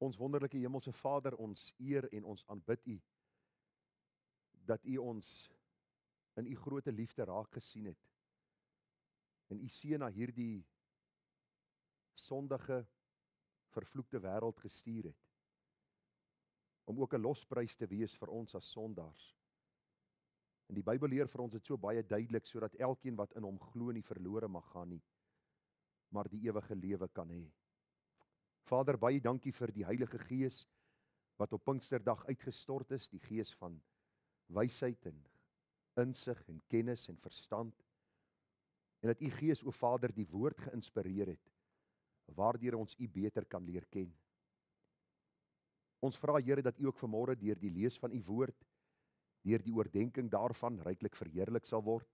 Ons wonderlike Hemelse Vader, ons eer en ons aanbid U, dat U ons in U grote liefde raak gesien het, en U seun na hierdie sondige, vervloekte wêreld gestuur het, om ook 'n losprys te wees vir ons as sondaars. En die Bybel leer vir ons dit so baie duidelik, sodat elkeen wat in hom glo nie verlore mag gaan nie, maar die ewige lewe kan hê. Vader, baie dankie vir die Heilige Gees, wat op Pinksterdag uitgestort is, die Gees van wysheid en insig en kennis en verstand, en dat U Gees, o Vader, die woord geïnspireer het, waardeur ons U beter kan leer ken. Ons vra, Here, dat U ook vanmôre deur die lees van U woord, deur die oordenking daarvan ryklik verheerlik sal word,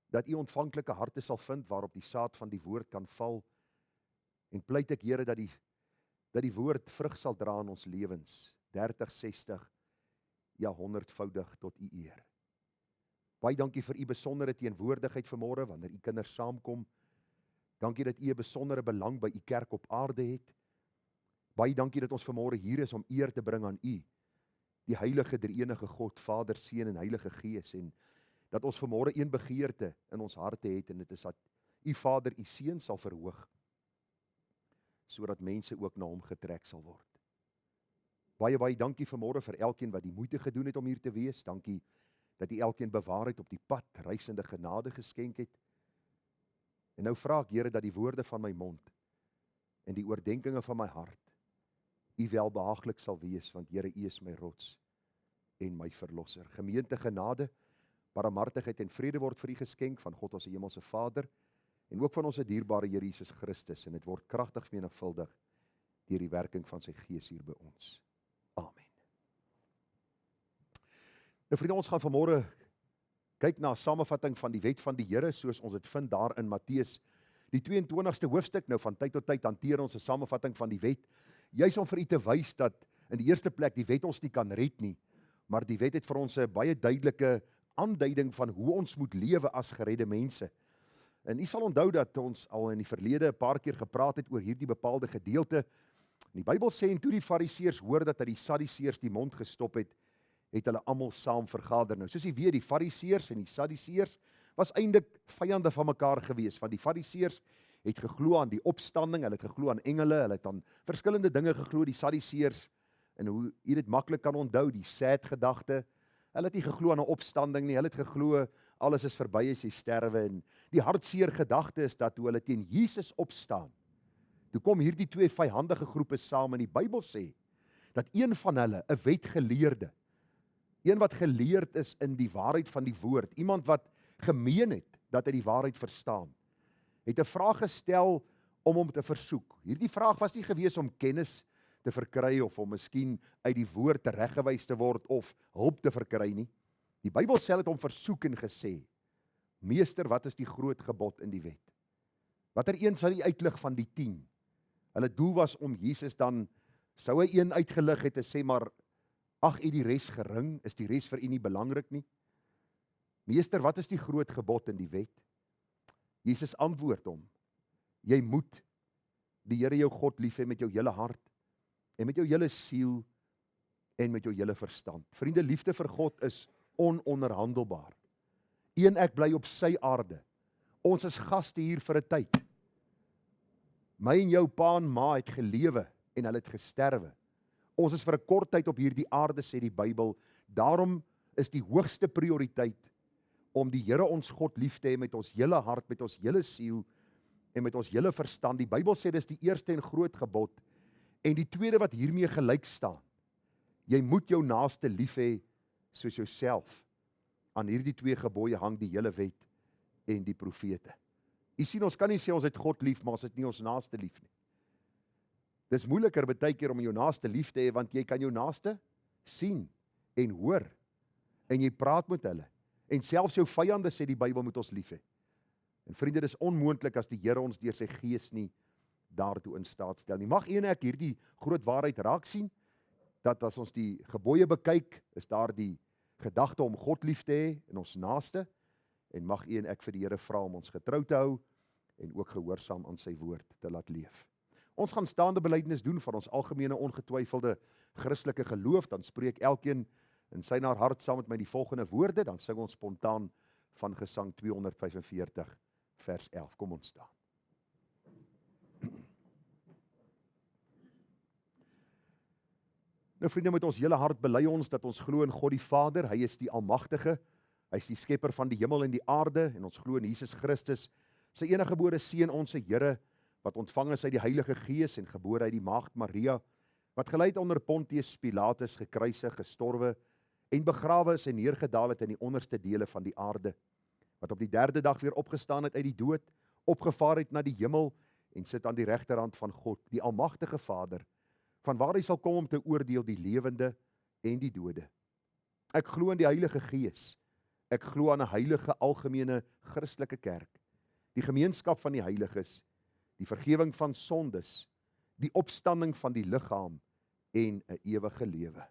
dat U ontvanklike harte sal vind waarop die saad van die woord kan val, en pleit ek, Here, dat die woord vrug sal dra in ons lewens, 30, 60, ja 100voudig tot U eer. Baie dankie vir U besondere teenwoordigheid vanmôre, wanneer U kinders saamkom. Dankie dat U 'n besondere belang by U kerk op aarde het. Baie dankie dat ons vanmôre hier is om eer te bring aan U, die heilige drie-enige God, Vader, Seun en Heilige Gees, en dat ons vanmôre een begeerte in ons harte het, en dit is dat U Vader, U Seun sal verhoog, sodat mense ook na hom getrek sal word. Baie dankie vanmôre vir elkeen wat die moeite gedoen het om hier te wees. Dankie dat U elkeen bewaar het op die pad, reisende genade geskenk het. En nou vra ek, Here, dat die woorde van my mond en die oordenkinge van my hart U welbehaaglik sal wees, want Here, U is my rots en my verlosser. Gemeente, genade, barmhartigheid en vrede word vir U geskenk van God ons Hemelse Vader, en ook van ons dierbare Here Jesus Christus, en dit word kragtig vermenigvuldig deur die werking van sy Gees hier by ons. Amen. Nou vriende, ons gaan vanmôre kyk na 'n samevatting van die wet van die Here, soos ons dit vind daar in Matteus, die 22ste hoofstuk. Nou van tyd tot tyd hanteer ons 'n samevatting van die wet, juis om vir U te wys dat in die eerste plek die wet ons nie kan red nie, maar die wet het vir ons 'n baie duidelike aanduiding van hoe ons moet lewe as geredde mense. En U sal onthou dat ons al in die verlede 'n paar keer gepraat het oor hierdie bepaalde gedeelte. Die Bybel sê, en toe die Fariseërs hoor dat hy die Sadduseërs die mond gestop het, het hulle almal saam vergader. Nou, soos jy weet, die Fariseërs en die Sadduseërs was eintlik vyande van mekaar gewees, want die Fariseërs het geglo aan die opstanding, hulle het geglo aan engele, hulle het aan verskillende dinge geglo, die Sadduseërs, en hoe jy dit maklik kan onthou, die sad-gedagte, hulle het nie geglo aan 'n opstanding nie, hulle het geglo alles is verby as jy sterwe, en die hartseer gedagte is dat toe hulle teen Jesus opstaan, toe kom hierdie twee vyhandige groepe saam, en die Bybel sê dat een van hulle, 'n wetgeleerde, een wat geleerd is in die waarheid van die woord, iemand wat gemeen het dat hy die waarheid verstaan, het 'n vraag gestel om hom te versoek. Hierdie vraag was nie gewees om kennis te verkry of om miskien uit die woord tereggewys te word of hulp te verkry nie. Die Bybel sê het hom versoek en gesê: Meester, wat is die groot gebod in die wet? Watter een sal die uitlig van die 10? Hulle doel was om Jesus dan, sou hy een uitgelig het en sê, maar ag U die res gering, is die res vir U nie belangrik nie? Meester, wat is die groot gebod in die wet? Jesus antwoord hom: Jy moet die Here jou God lief hê met jou hele hart en met jou hele siel en met jou hele verstand. Vriende, liefde vir God is ononderhandelbaar. Ek bly op sy aarde. Ons is gaste hier vir 'n tyd. My en jou pa en ma het gelewe en hulle het gesterwe. Ons is vir 'n kort tyd op hierdie aarde, sê die Bybel. Daarom is die hoogste prioriteit om die Here ons God lief te hê met ons hele hart, met ons hele siel en met ons hele verstand. Die Bybel sê dis die eerste en groot gebod, en die tweede wat hiermee gelyk staan. Jy moet jou naaste lief hê soos jouself. Aan hierdie twee gebooie hang die hele wet en die profete. Jy sien, ons kan nie sê ons het God lief, maar ons het nie ons naaste lief nie. Dis moeiliker baie keer om jou naaste lief te hê, want jy kan jou naaste sien en hoor, en jy praat met hulle, en selfs jou vyande, sê die Bybel, moet ons lief hê. En vriende, dis onmoontlik as die Here ons deur sy Gees nie daartoe in staat stel nie. Mag ek hierdie groot waarheid raak sien, dat as ons die gebooie bekyk, is daar die gedagte om God lief te hê en ons naaste, en mag ek vir die Here vra om ons getrou te hou en ook gehoorsaam aan sy woord te laat leef. Ons gaan staande belydenis doen van ons algemene ongetwyfelde Christelike geloof, dan spreek elkeen in sy na hart saam met my die volgende woorde, dan sing ons spontaan van Gesang 245 vers 11. Kom ons staan. Nou vriende, met ons hele hart bely ons dat ons glo in God die Vader, hy is die Almagtige, hy is die skepper van die hemel en die aarde, en ons glo in Jesus Christus, sy eniggebore Seun, ons Here, wat ontvang is uit die Heilige Gees en gebore uit die Maagd Maria, wat gelei het onder Pontius Pilatus, gekruisig, gestorwe en begrawe is en neergedaal het in die onderste dele van die aarde, wat op die 3de dag weer opgestaan het uit die dood, opgevaar het na die hemel en sit aan die regterhand van God, die Almagtige Vader, vanwaar hy sal kom om te oordeel die lewende en die dode. Ek glo in die Heilige Gees, ek glo aan 'n heilige algemene Christelike kerk, die gemeenskap van die heiliges, die vergifnis van sondes, die opstanding van die liggaam en 'n ewige lewe.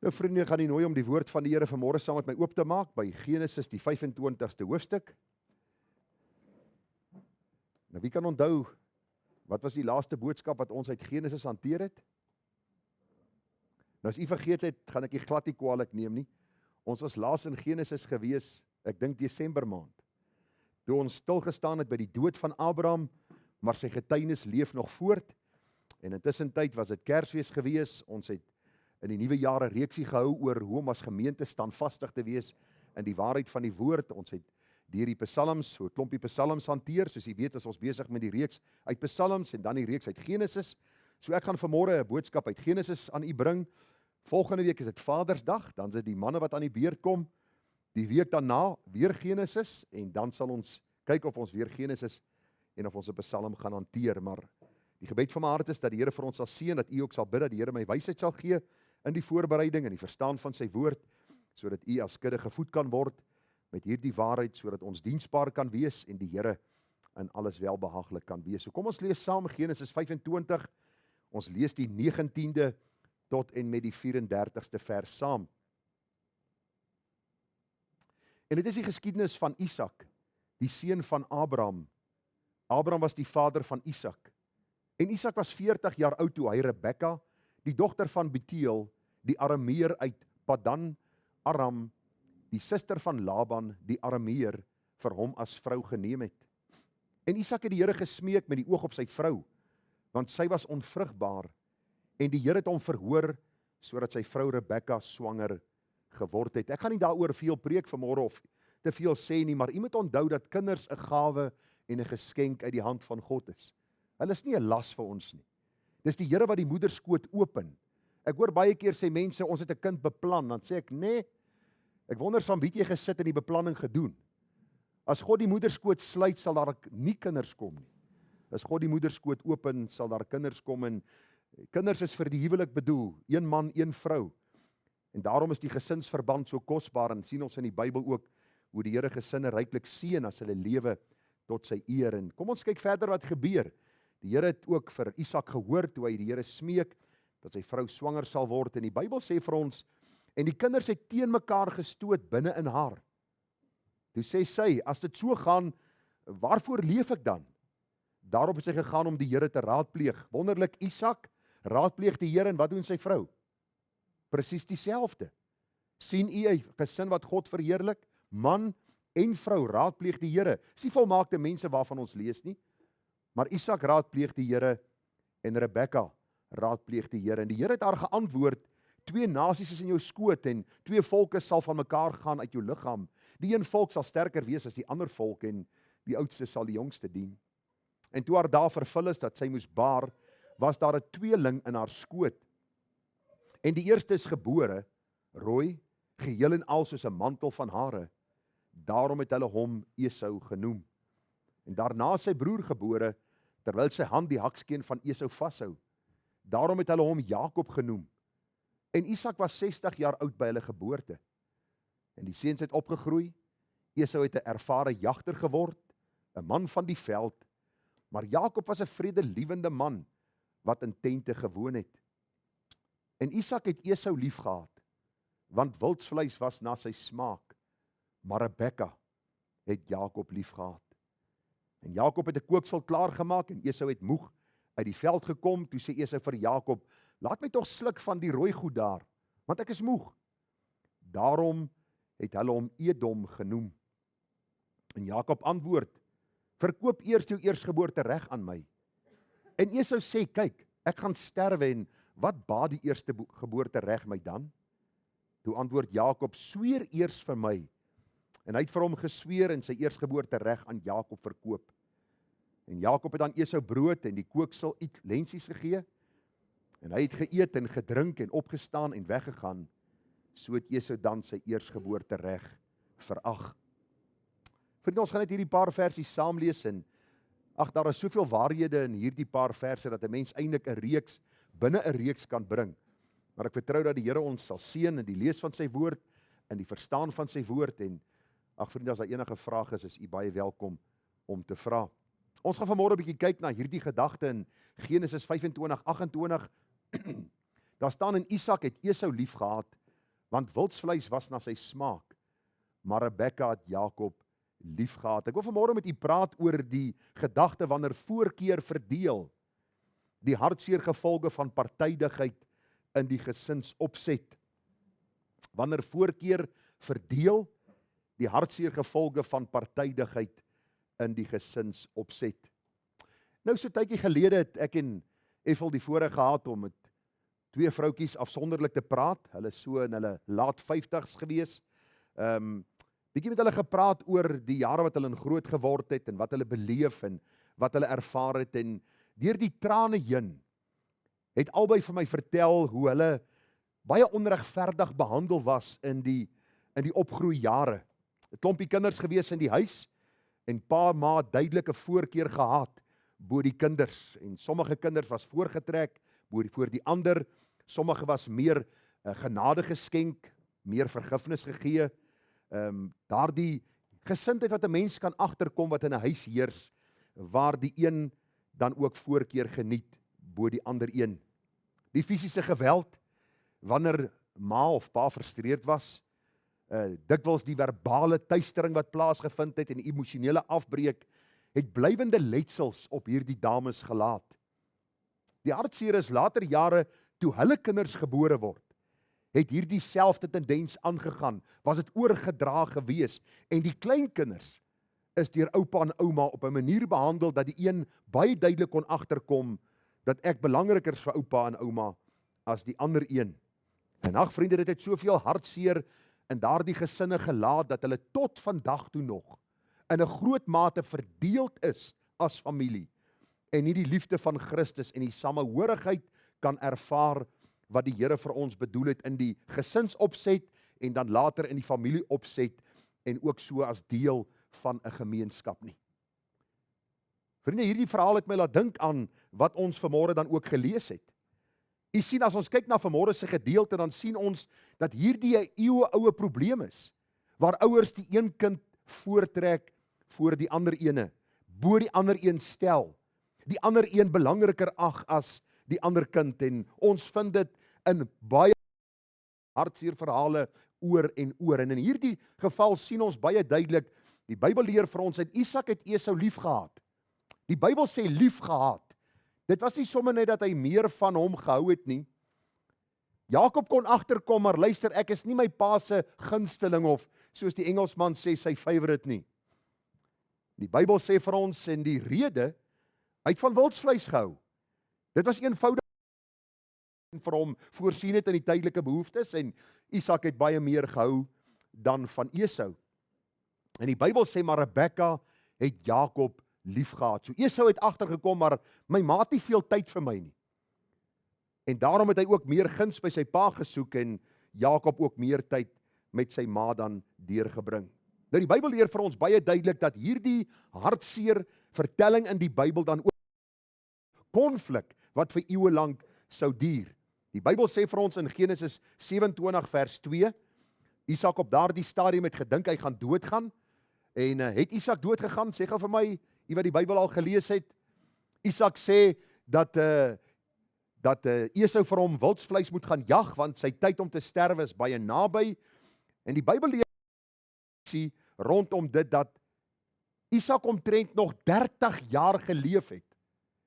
Nou vriende, ek gaan u nooi om die woord van die Here vanmôre saam met my oop te maak by Genesis die 25ste hoofstuk. Nou wie kan onthou, wat was die laaste boodskap wat ons uit Genesis hanteer het? Nou as u vergeet het, gaan ek u glad nie kwaadlik neem nie. Ons was laas in Genesis gewees, ek dink Desember maand, toe ons stilgestaan het by die dood van Abraham, maar sy getuienis leef nog voort, en intussen tyd was dit Kersfees gewees, ons het in die nuwe jaar 'n reeksie gehou oor hoe om as gemeente standvastig te wees in die waarheid van die woord. Ons het deur die psalms, so 'n klompie psalms hanteer, soos jy weet is ons besig met die reeks uit psalms en dan die reeks uit Genesis. So ek gaan vanmôre 'n boodskap uit Genesis aan u bring. Volgende week is dit Vadersdag, dan is dit die manne wat aan die beurt kom. Die week daarna weer Genesis en dan sal ons kyk of ons weer Genesis en of ons 'n psalm gaan hanteer, maar die gebed van my hart is dat die Here vir ons sal seën, dat u ook sal bid dat die Here my wysheid sal gee in die voorbereiding en die verstaan van sy woord, sodat u as kudde gevoed kan word met hierdie waarheid, sodat ons diensbaar kan wees en die Here in alles welbehaaglik kan wees. So kom ons lees saam Genesis 25, ons lees die 19de tot en met die 34ste vers saam. En dit is die geskiedenis van Isak, die seun van Abraham. Abraham was die vader van Isak. En Isak was 40 jaar oud toe hy Rebekka, die dogter van Betuel, die Arameer uit Padan Aram, die suster van Laban, die Arameer, vir hom as vrou geneem het. En Isak het die Here gesmeek met die oog op sy vrou, want sy was onvrugbaar, en die Here het hom verhoor, sodat sy vrou Rebekka swanger geword het. Ek gaan nie daaroor veel preek vanmôre of te veel sê nie, maar u moet onthou dat kinders 'n gawe en 'n geskenk uit die hand van God is. Hulle is nie 'n las vir ons nie. Dis die Here wat die moederskoot open. Ek hoor baie keer sê mense, ons het 'n kind beplan, dan sê ek, nee, ek wonder van wie jy gesit en die beplanning gedoen. As God die moederskoot sluit, sal daar nie kinders kom nie. As God die moederskoot open, sal daar kinders kom, en kinders is vir die huwelik bedoel, een man, een vrou. En daarom is die gesinsverband so kosbaar, en sien ons in die Bybel ook, hoe die Here gesinne ryklik seën as hulle lewe tot sy eer. En kom ons kyk verder wat gebeur. Die Here het ook vir Isak gehoor, toe hy die Here smeek, dat sy vrou swanger sal word, en die Bybel sê vir ons, en die kinders het teen mekaar gestoot binne in haar. Toe sê sy, as dit so gaan, waarvoor leef ek dan? Daarop het sy gegaan om die Here te raadpleeg. Wonderlik, Isak raadpleeg die Here, en wat doen sy vrou? Presies dieselfde. Sien u 'n gesin wat God verheerlik? Man en vrou raadpleeg die Here. Dis nie volmaakte mense waarvan ons lees nie. Maar Isak raadpleeg die Here en Rebekka raadpleeg die Here. En die Here het haar geantwoord, 2 nasies is in jou skoot en 2 volke sal van mekaar gaan uit jou liggaam. Die een volk sal sterker wees as die ander volk en die oudste sal die jongste dien. En toe haar dae vervul is dat sy moes baar, was daar 'n tweeling in haar skoot. En die eerste is gebore, rooi, geheel en al soos 'n mantel van hare. Daarom het hulle hom Esau genoem. En daarna sy broer gebore, terwyl sy hand die hakskeen van Esau vashou. Daarom het hulle hom Jakob genoem. En Isak was 60 jaar oud by hulle geboorte. En die seuns het opgegroei. Esau het 'n ervare jagter geword, 'n man van die veld. Maar Jakob was 'n vredelievende man wat in tente gewoon het. En Isak het Esau liefgehad, want wildsvleis was na sy smaak. Maar Rebekka het Jakob liefgehad. En Jakob het 'n kooksel klaargemaak en Esau het moeg uit die veld gekom. Toe sê Esau vir Jakob, laat my tog sluk van die rooi goed daar, want ek is moeg. Daarom het hulle hom Edom genoem. En Jakob antwoord, verkoop eers jou eerstgeboorte reg aan my. En Esau sê, kyk, ek gaan sterwe en wat baat die eerste geboorte reg my dan? Toe antwoord Jakob, sweer eers vir my. En hy het vir hom gesweer en sy eerstgeboorte reg aan Jakob verkoop. En Jakob het aan Esau brood en die kooksel lensies gegee. En hy het geëet en gedrink en opgestaan en weggegaan. So het Esau dan sy eerstgeboorte reg verag. Vriende, ons gaan net hierdie paar versies saam lees en daar is soveel waarhede in hierdie paar verse dat 'n mens eintlik 'n reeks binne 'n reeks kan bring. Maar ek vertrou dat die Here ons sal seën in die lees van sy woord, in die verstaan van sy woord en vriende, as daar enige vrae is u baie welkom om te vra. Ons gaan vanmôre 'n bietjie kyk na hierdie gedagte in Genesis 25:28. Daar staan in Isak het Esau liefgehad, want wildsvleis was na sy smaak, maar Rebekka het Jakob liefgehad. Ek wil vanmôre met u praat oor die gedagte wanneer voorkeur verdeel, die hartseer gevolge van partydigheid in die gesinsopset. Wanneer voorkeur verdeel, die hartseer gevolge van partydigheid in die gesinsopset. Nou so tydjie gelede het ek en Ethel die voorreg gehad om met 2 vroutjies afsonderlik te praat. Hulle is so in hulle laat 50's gewees. Bietjie met hulle gepraat oor die jare wat hulle in groot geword het en wat hulle beleef en wat hulle ervaar het en deur die trane heen het albei vir my vertel hoe hulle baie onregverdig behandel was in die opgroeijare. 'n Klompie kinders gewees in die huis en pa ma duidelike voorkeur gehad bo die kinders en sommige kinders was voorgetrek voor die ander, sommige was meer genade geskenk, meer vergifnis gegee. Daardie gesindheid wat 'n mens kan agterkom wat in 'n huis heers, waar die een dan ook voorkeur geniet bo die ander een. Die fisiese geweld, wanneer ma of pa frustreerd was, dikwels die verbale tuistering wat plaasgevind het en die emosionele afbreek, het blywende letsels op hierdie dames gelaat. Die hartseer is later jare, toe hulle kinders gebore word, het hierdie selfde tendens aangegaan, was dit oorgedra gewees, en die kleinkinders is deur oupa en ouma op 'n manier behandel, dat die een baie duidelik kon agterkom, dat ek belangriker is vir oupa en ouma, as die ander een. En vriende, dit het soveel hartseer in daardie gesinne gelaat, dat hulle tot vandag toe nog, in 'n groot mate verdeeld is as familie, en nie die liefde van Christus en die samehorigheid kan ervaar, wat die Here vir ons bedoel het in die gesinsopset, en dan later in die familieopset, en ook so as deel van 'n gemeenskap nie. Vriende, hierdie verhaal het my laat dink aan, wat ons vanmôre dan ook gelees het. U sien, as ons kyk na vanmôre se gedeelte, dan sien ons, dat hierdie 'n eeueoue probleem is, waar ouers die een kind voortrek, voor die ander ene, bo die ander een stel, die ander een belangriker ag as die ander kind, en ons vind dit in baie hartseer verhale oor en oor, en in hierdie geval sien ons baie duidelik, die Bybel leer vir ons, en Isak het Esau liefgehad. Die Bybel sê liefgehad. Dit was nie sommer net dat hy meer van hom gehou het nie. Jakob kon agterkom, maar luister, ek is nie my pa se gunsteling, of soos die Engelsman sê, sy favorite nie. Die Bybel sê vir ons, en die rede Hy het van wildsvleis gehou. Dit was eenvoudig vir hom voorsien het in die tydelike behoeftes en Isak het baie meer gehou dan van Esau. En die Bybel sê maar Rebekka het Jakob liefgehad. So Esau het agtergekom, maar my ma het nie veel tyd vir my nie. En daarom het hy ook meer guns by sy pa gesoek en Jakob ook meer tyd met sy ma dan deurgebring. Nou die Bybel leer vir ons baie duidelik dat hierdie hartseer vertelling in die Bybel dan ook konflik wat vir eeue lank sou duur. Die Bybel sê vir ons in Genesis 27 vers 2, Isak op daardie stadium het gedink hy gaan doodgaan, en het Isak doodgegaan? Sê gou vir my, jy wat die Bybel al gelees het, Isak sê dat Esau vir hom wildsvleis moet gaan jag, want sy tyd om te sterwe is baie naby, en die Bybel leer rondom dit dat Isak omtrent nog 30 jaar geleef het,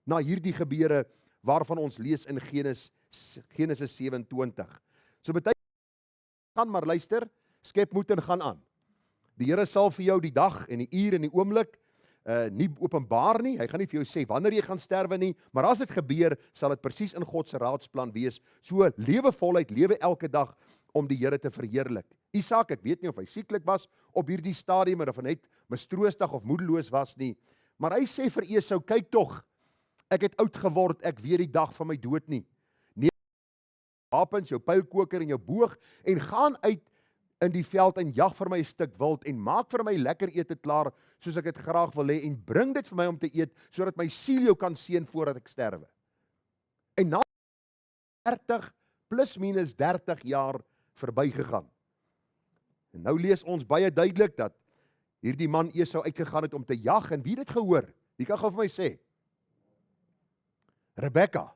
na hierdie gebeure waarvan ons lees in Genesis 27. So beteken gaan maar luister, skep moed en gaan aan. Die Here sal vir jou die dag en die uur en die oomblik nie openbaar nie. Hy gaan nie vir jou sê wanneer jy gaan sterwe nie, maar as dit gebeur, sal dit presies in God se raadsplan wees. So lewe voluit, lewe elke dag om die Here te verheerlik. Isak, ek weet nie of hy sieklik was op hierdie stadium of hy net mistroostig of moedeloos was nie, maar hy sê vir Esau, kyk tog, ek het oud geword, ek weet die dag van my dood nie. Neem wapens, jou pylkoker en jou boog en gaan uit in die veld en jag vir my 'n stuk wild en maak vir my lekker ete klaar soos ek dit graag wil hê en bring dit vir my om te eet sodat my siel jou kan seën voordat ek sterwe. En na 30 plus minus 30 jaar verbygegaan. En nou lees ons baie duidelik dat hierdie man Esau uitgegaan het om te jag en wie het dit gehoor? Wie kan gou vir my sê? Rebekka.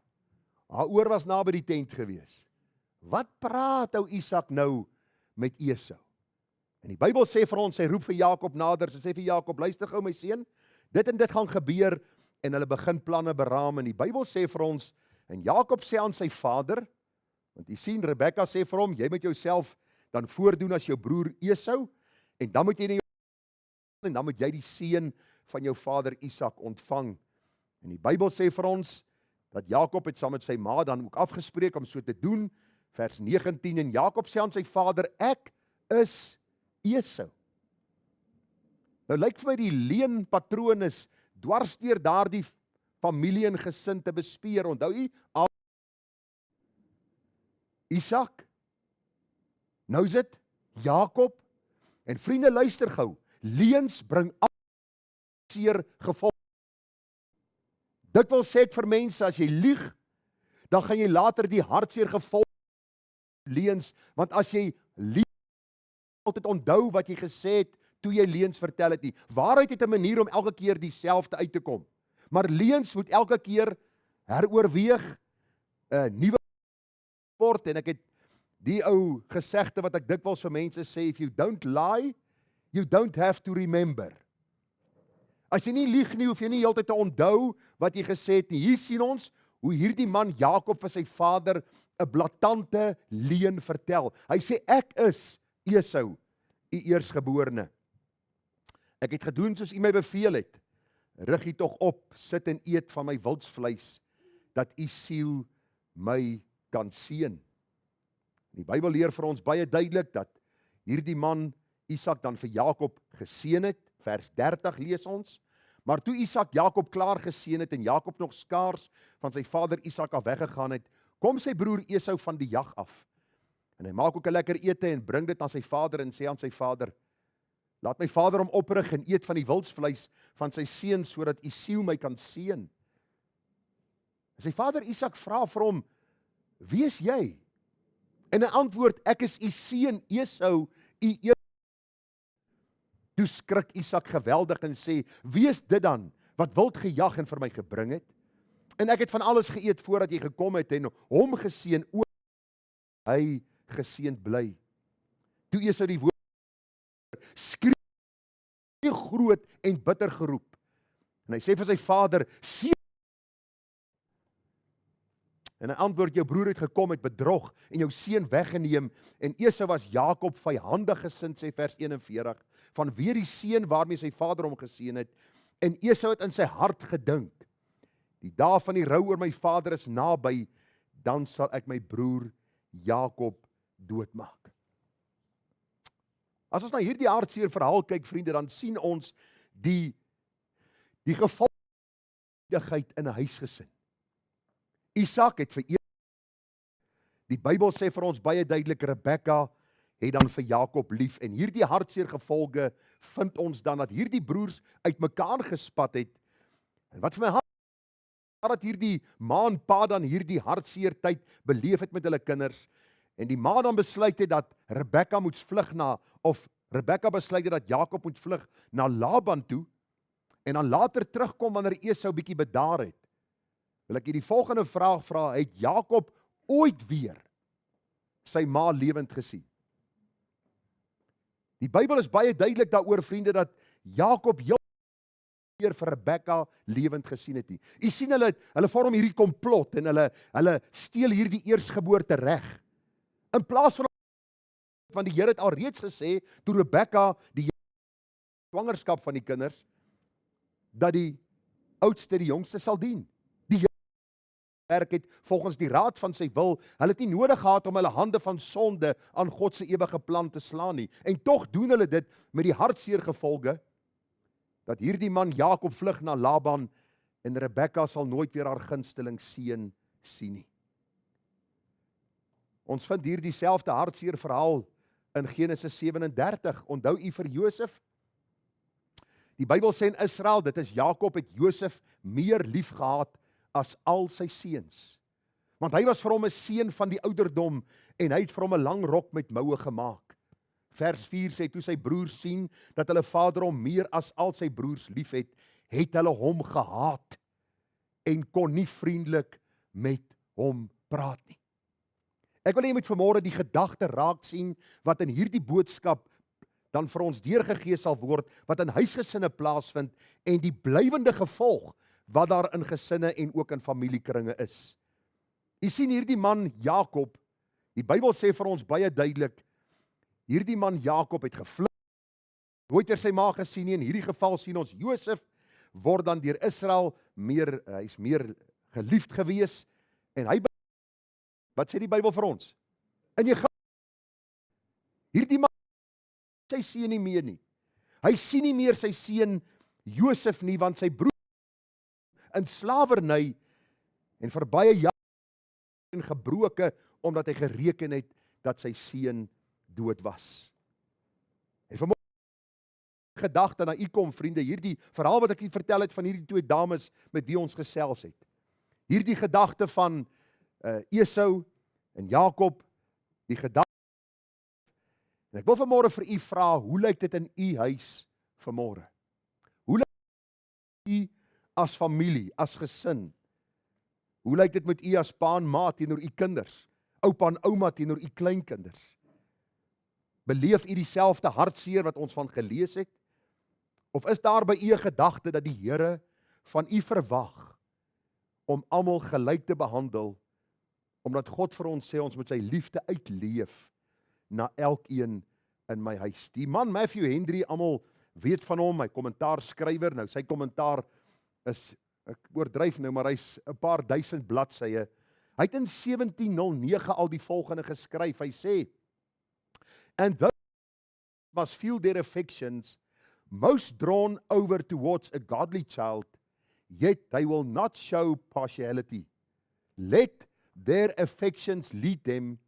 Haar oor was naby die tent gewees. Wat praat ou Isak nou met Esau? En die Bybel sê vir ons, hy roep vir Jakob nader, sy sê vir Jakob, luister gou my seun, dit en dit gaan gebeur, en hulle begin planne beraam, en die Bybel sê vir ons, en Jakob sê aan sy vader, want jy sien, Rebekka sê vir hom, jy moet jouself dan voordoen as jou broer Esau, en dan moet jy die seën van jou vader Isak ontvang. En die Bybel sê vir ons, dat Jakob het saam met sy ma dan ook afgespreek om so te doen, vers 19, en Jakob sê aan sy vader, ek is Esau. Nou lyk vir my die leenpatroon is dwars deur daardie familie en gesin te bespeer. Onthou jy? Isak, nou is dit Jakob, en vriende luister gou, leens bring seer gevolg. Dit wil sê ek vir mense, as jy lieg, dan gaan jy later die hartseer gevolg leens, want as jy lieg, altyd onthou wat jy gesê het, toe jy leens vertel het nie. Waarheid het 'n manier om elke keer dieselfde uit te kom, maar leens moet elke keer heroorweeg, nuwe word, en ek het die ou gesegde wat ek dikwels vir mense sê, if you don't lie, you don't have to remember. As jy nie lieg nie, hoef jy nie heeltyd te onthou wat jy gesê het nie. Hier sien ons hoe hierdie man Jakob vir sy vader 'n blaatante leuen vertel. Hy sê, ek is Esau, u eersgeborene. Ek het gedoen soos u my beveel het. Rig u tog op, sit en eet van my wildsvleis, dat u siel my kan seën. Die Bybel leer vir ons baie duidelik dat hierdie man Isak dan vir Jakob geseën het. Vers 30 lees ons, maar toe Isak Jakob klaar geseën het en Jakob nog skaars van sy vader Isak af weggegaan het, kom sy broer Esau van die jag af. En hy maak ook 'n lekker ete en bring dit aan sy vader en sê aan sy vader, laat my vader hom oprig en eet van die wildsvleis van sy seun sodat u siel my kan seën. En sy vader Isak vra vir hom, wie is jy? En hy antwoord, ek is u seun Esau, u eerste. Toe skrik Isak geweldig en sê, wie is dit dan, wat wild gejag en vir my gebring het? En ek het van alles geëet voordat jy gekom het en hom geseën, ook hy geseënd bly. Toe Esau die woord skree groot en bitter geroep. En hy sê vir sy vader, seën. En hy antwoord, jou broer het gekom, het bedrog en jou seun weggeneem. En Esau was Jakob vyhandig gesind, sê vers 41, vanweer die seun waarmee sy vader hom geseën het. En Esau het in sy hart gedink, Die dae van die rou oor my vader is naby, dan sal ek my broer Jakob doodmaak. As ons na hierdie hartseer verhaal kyk, vriende, dan sien ons die gevolgdigheid in 'n huisgesin. Isak het vir die Bybel sê vir ons baie duidelik, Rebekka het dan vir Jakob lief, en hierdie hartseer gevolge vind ons dan dat hierdie broers uitmekaar gespat het. En wat vir my dat hierdie ma en pa dan hierdie hartseer tyd beleef het met hulle kinders, en die ma dan besluit het dat Rebekka moet vlug Rebekka besluit het dat Jakob moet vlug na Laban toe, en dan later terugkom wanneer Esau bietjie bedaar het. Wil ek hier die volgende vraag vra, het Jakob ooit weer sy ma lewend gesien? Die Bybel is baie duidelik daaroor, vriende, dat Jakob heel weer vir Rebekka lewend gesien het nie. U sien hulle vorm hierdie komplot en hulle steel hierdie eersgeboorte reg. In plaas van die Here het al reeds gesê toe Rebekka die swangerskap van die kinders, dat die oudste die jongste sal dien. Die Here werk het volgens die raad van sy wil. Hulle het nie nodig gehad om hulle hande van sonde aan God se ewige plan te slaan nie. En tog doen hulle dit met die hartseer gevolge dat hierdie man Jakob vlug na Laban, en Rebekka sal nooit weer haar gunsteling seun sien nie. Ons vind hier dieselfde hartseer verhaal in Genesis 37. Onthou u vir Josef? Die Bybel sê in Israel, dit is Jakob het Josef meer lief gehad as al sy seuns. Want hy was vir hom 'n seun van die ouderdom, en hy het vir hom 'n lang rok met moue gemaak. Vers 4 sê, toe sy broers sien dat hulle vader hom meer as al sy broers lief het, het hulle hom gehaat en kon nie vriendelik met hom praat nie. Ek wil hê jy moet vanmôre die gedagte raak sien wat in hierdie boodskap dan vir ons deurgegee sal word, wat in huisgesinne plaasvind, en die blywende gevolg wat daar in gesinne en ook in familiekringe is. U sien hierdie man Jakob, die Bybel sê vir ons baie duidelik, hierdie man Jakob het gevlug, nooit weer sy ma gesien nie. In hierdie geval sien ons Josef word dan deur Israel hy's meer geliefd gewees, en hy, wat sê die Bybel vir ons? In hierdie man sy seun nie meer nie. Hy sien nie meer sy seun Josef nie, want sy broer in slawerny en vir baie jare en gebroke, omdat hy gereken het dat sy seun dood was. En vanmôre gedagte na u kom, vriende, hierdie verhaal wat ek u vertel het van hierdie twee dames met wie ons gesels het. Hierdie gedagte van Esau en Jakob, die gedagte. En ek wil vanmôre vir u vra, hoe lyk dit in u huis vanmôre? Hoe lyk dit u as familie, as gesin? Hoe lyk dit met u as pa en ma teenoor u kinders, oupa en ouma teenoor u kleinkinders? Beleef u dieselfde hartseer wat ons van gelees het? Of is daar by u 'n gedagte dat die Here van u verwag om almal gelyk te behandel, omdat God vir ons sê ons moet sy liefde uitleef na elkeen in my huis? Die man Matthew Henry, almal weet van hom, hy kommentaarskrywer. Nou sy kommentaar is, ek oordryf nou, maar hy's 'n paar duisend bladsye. Hy het in 1709 al die volgende geskryf. Hy sê, and those must feel their affections most drawn over towards a godly child, yet they will not show partiality. Let their affections lead them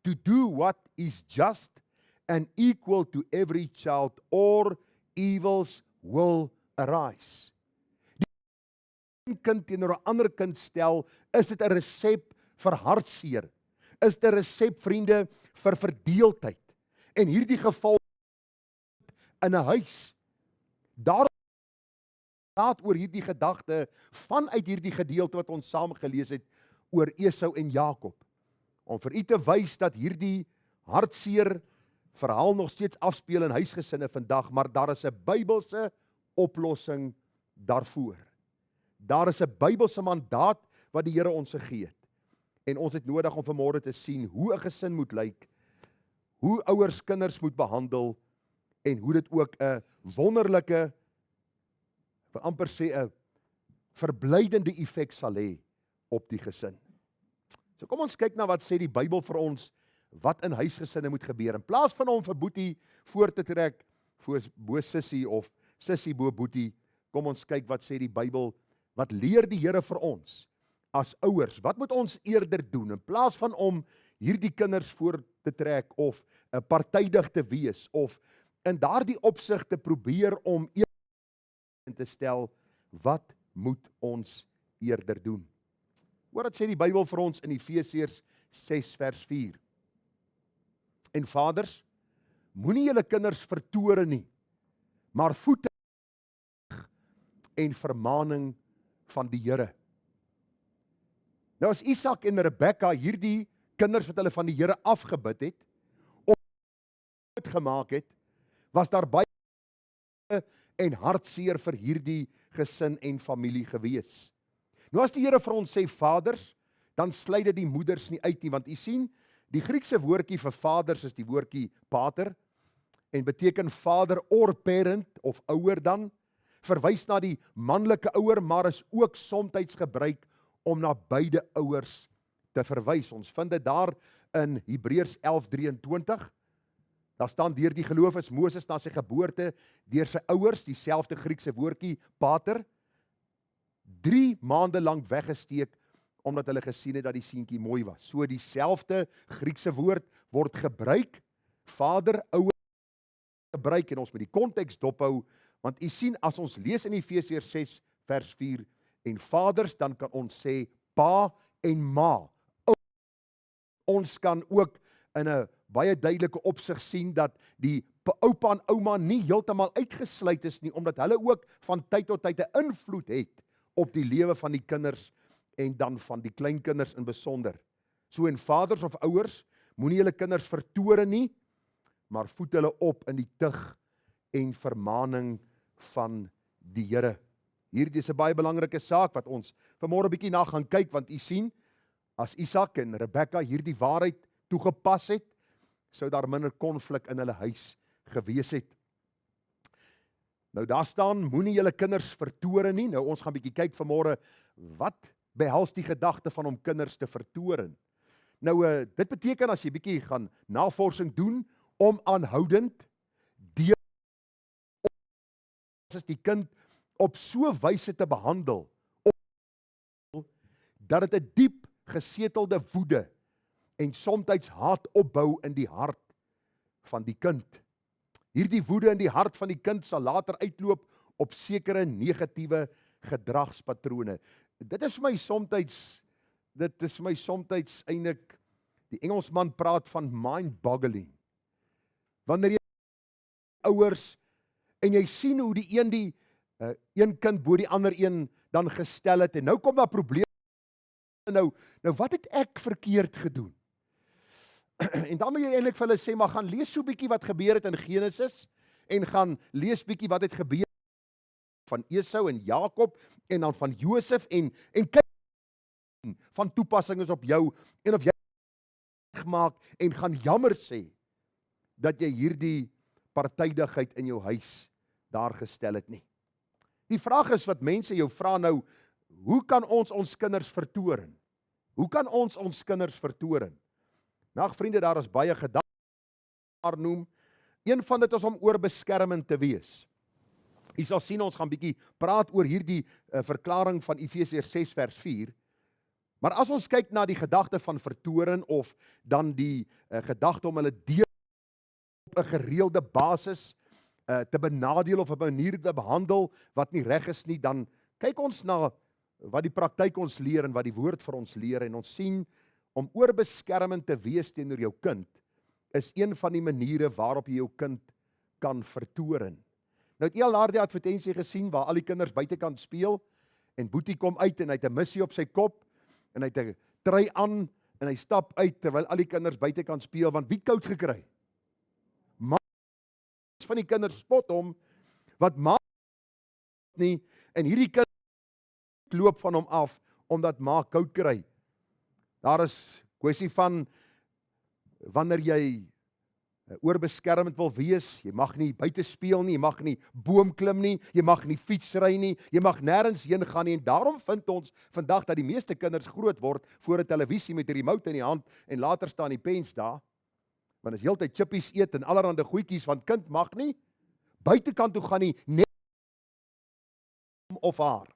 to do what is just and equal to every child, or evils will arise. Die een kind teenoor 'n ander kind stel, is dit 'n resep vir hartseer? Is dit 'n resep, vriende, vir verdeeldheid? En hierdie geval in 'n huis. Daar praat oor hierdie gedagte vanuit hierdie gedeelte wat ons saam gelees het oor Esau en Jakob, om vir u te wys dat hierdie hartseer verhaal nog steeds afspeel in huisgesinne vandag, maar daar is 'n Bybelse oplossing daarvoor. Daar is 'n Bybelse mandaat wat die Here ons gegee het. En ons het nodig om vanmôre te sien hoe 'n gesin moet lyk, hoe ouers kinders moet behandel, en hoe dit ook 'n wonderlike, vir amper sê 'n verblydende effek sal hê op die gesin. So kom ons kyk na wat sê die Bybel vir ons, wat in huisgesinne moet gebeur. In plaas van om vir Boetie voor te trek, bo Sissie of Sissie bo Boetie, kom ons kyk wat sê die Bybel, wat leer die Here vir ons as ouers. Wat moet ons eerder doen, in plaas van om hierdie kinders voor te trek, of partydig te wees, of in daardie opsig te probeer om eerder te stel, wat moet ons eerder doen? Hoor wat sê die Bybel vir ons in Efesiërs 6 vers 4. En vaders, moenie julle kinders vertoore nie, maar voed en vermaning van die Here. Nou as Isak en Rebekka hierdie kinders wat hulle van die Here afgebid het, of het gemaak het, was daar baie en hartseer vir hierdie gesin en familie gewees. Nou as die Here vir ons sê vaders, dan sluit dit die moeders nie uit nie, want u sien, die Griekse woordjie vir vaders is die woordjie pater, en beteken vader or parent, of ouer dan, verwys na die manlike ouer, maar is ook somtyds gebruik om na beide ouers te verwys. Ons vind dit daar in Hebreërs 11:23, daar staan deur die geloof is Moses na sy geboorte, deur sy ouers, dieselfde Griekse woordjie pater, 3 maande lank weggesteek, omdat hulle gesien het dat die seentjie mooi was. So dieselfde Griekse woord word gebruik, vader, ouer gebruik, en ons moet die konteks dophou, want u sien, as ons lees in Efesiërs 6 vers 4, en vaders, dan kan ons sê pa en ma. Ons kan ook in 'n baie duidelike opsig sien dat die oupa en ouma nie heeltemal uitgesluit is nie, omdat hulle ook van tyd tot tyd 'n invloed het op die lewe van die kinders en dan van die kleinkinders in besonder. So en vaders of ouers, moenie julle kinders vertore nie, maar voed hulle op in die tug en vermaning van die Here. Hierdie is 'n baie belangrike saak wat ons vanmôre 'n bietjie na gaan kyk, want u sien, as Isak en Rebekka hierdie waarheid toegepas het, sou daar minder konflik in hulle huis gewees het. Nou daar staan, moenie julle kinders vertore nie. Nou ons gaan bietjie kyk vanmôre, wat behels die gedagte van om kinders te vertoren? Nou dit beteken, as jy bietjie gaan navorsing doen, om aanhoudend deur as die kind op so wyse te behandel, dat dit 'n diep gesetelde woede en somtyds haat opbou in die hart van die kind. Hierdie woede in die hart van die kind sal later uitloop op sekere negatiewe gedragspatrone. Dit is vir my somtyds eintlik, die Engelsman praat van mind-boggling. Wanneer jy ouers en jy sien hoe die een kind bo die ander een dan gestel het, en nou kom daar probleme. Nou wat het ek verkeerd gedoen? En dan moet jy eintlik vir hulle sê, maar gaan lees so bietjie wat gebeur het in Genesis, en gaan lees bietjie wat het gebeur van Esau en Jakob, en dan van Josef, en kyk van toepassing is op jou, en of jy gemaak, en gaan jammer sê, dat jy hierdie partydigheid in jou huis daar gestel het nie. Die vraag is wat mense jou vra nou, hoe kan ons kinders vertoren? Hoe kan ons kinders vertoren? Nou vriende, daar is baie gedagtes noem. Een van dit is om oorbeskermend te wees. Jy sal sien, ons gaan bietjie praat oor hierdie verklaring van Efesiërs 6 vers 4. Maar as ons kyk na die gedagte van vertoren, of dan die gedagte om hulle deur op 'n gereelde basis te benadeel of op 'n manier te behandel wat nie reg is nie, dan kyk ons na wat die praktyk ons leer en wat die woord vir ons leer, en ons sien om oorbeskermend te wees teenoor jou kind is een van die maniere waarop jy jou kind kan vertoren. Nou het jy al daardie advertensie gesien waar al die kinders buitekant speel en Boetie kom uit en hy het 'n missie op sy kop en hy het 'n trui aan en hy stap uit terwyl al die kinders buitekant speel, want wie het koud gekry? Maar van die kinders spot hom, wat maak nie, en hierdie kind loop van hom af, omdat ma koud kry. Daar is kwessie van, wanneer jy oorbeskermend wil wees, jy mag nie buite speel nie, jy mag nie boom klim nie, jy mag nie fietsry nie, jy mag nêrens heen gaan nie, en daarom vind ons vandag dat die meeste kinders groot word voor 'n televisie met 'n remote in die hand, en later staan die pens daar, want as heeltyd chippies eet en allerhande goedjies, want kind mag nie buitekant toe gaan nie, net of haar.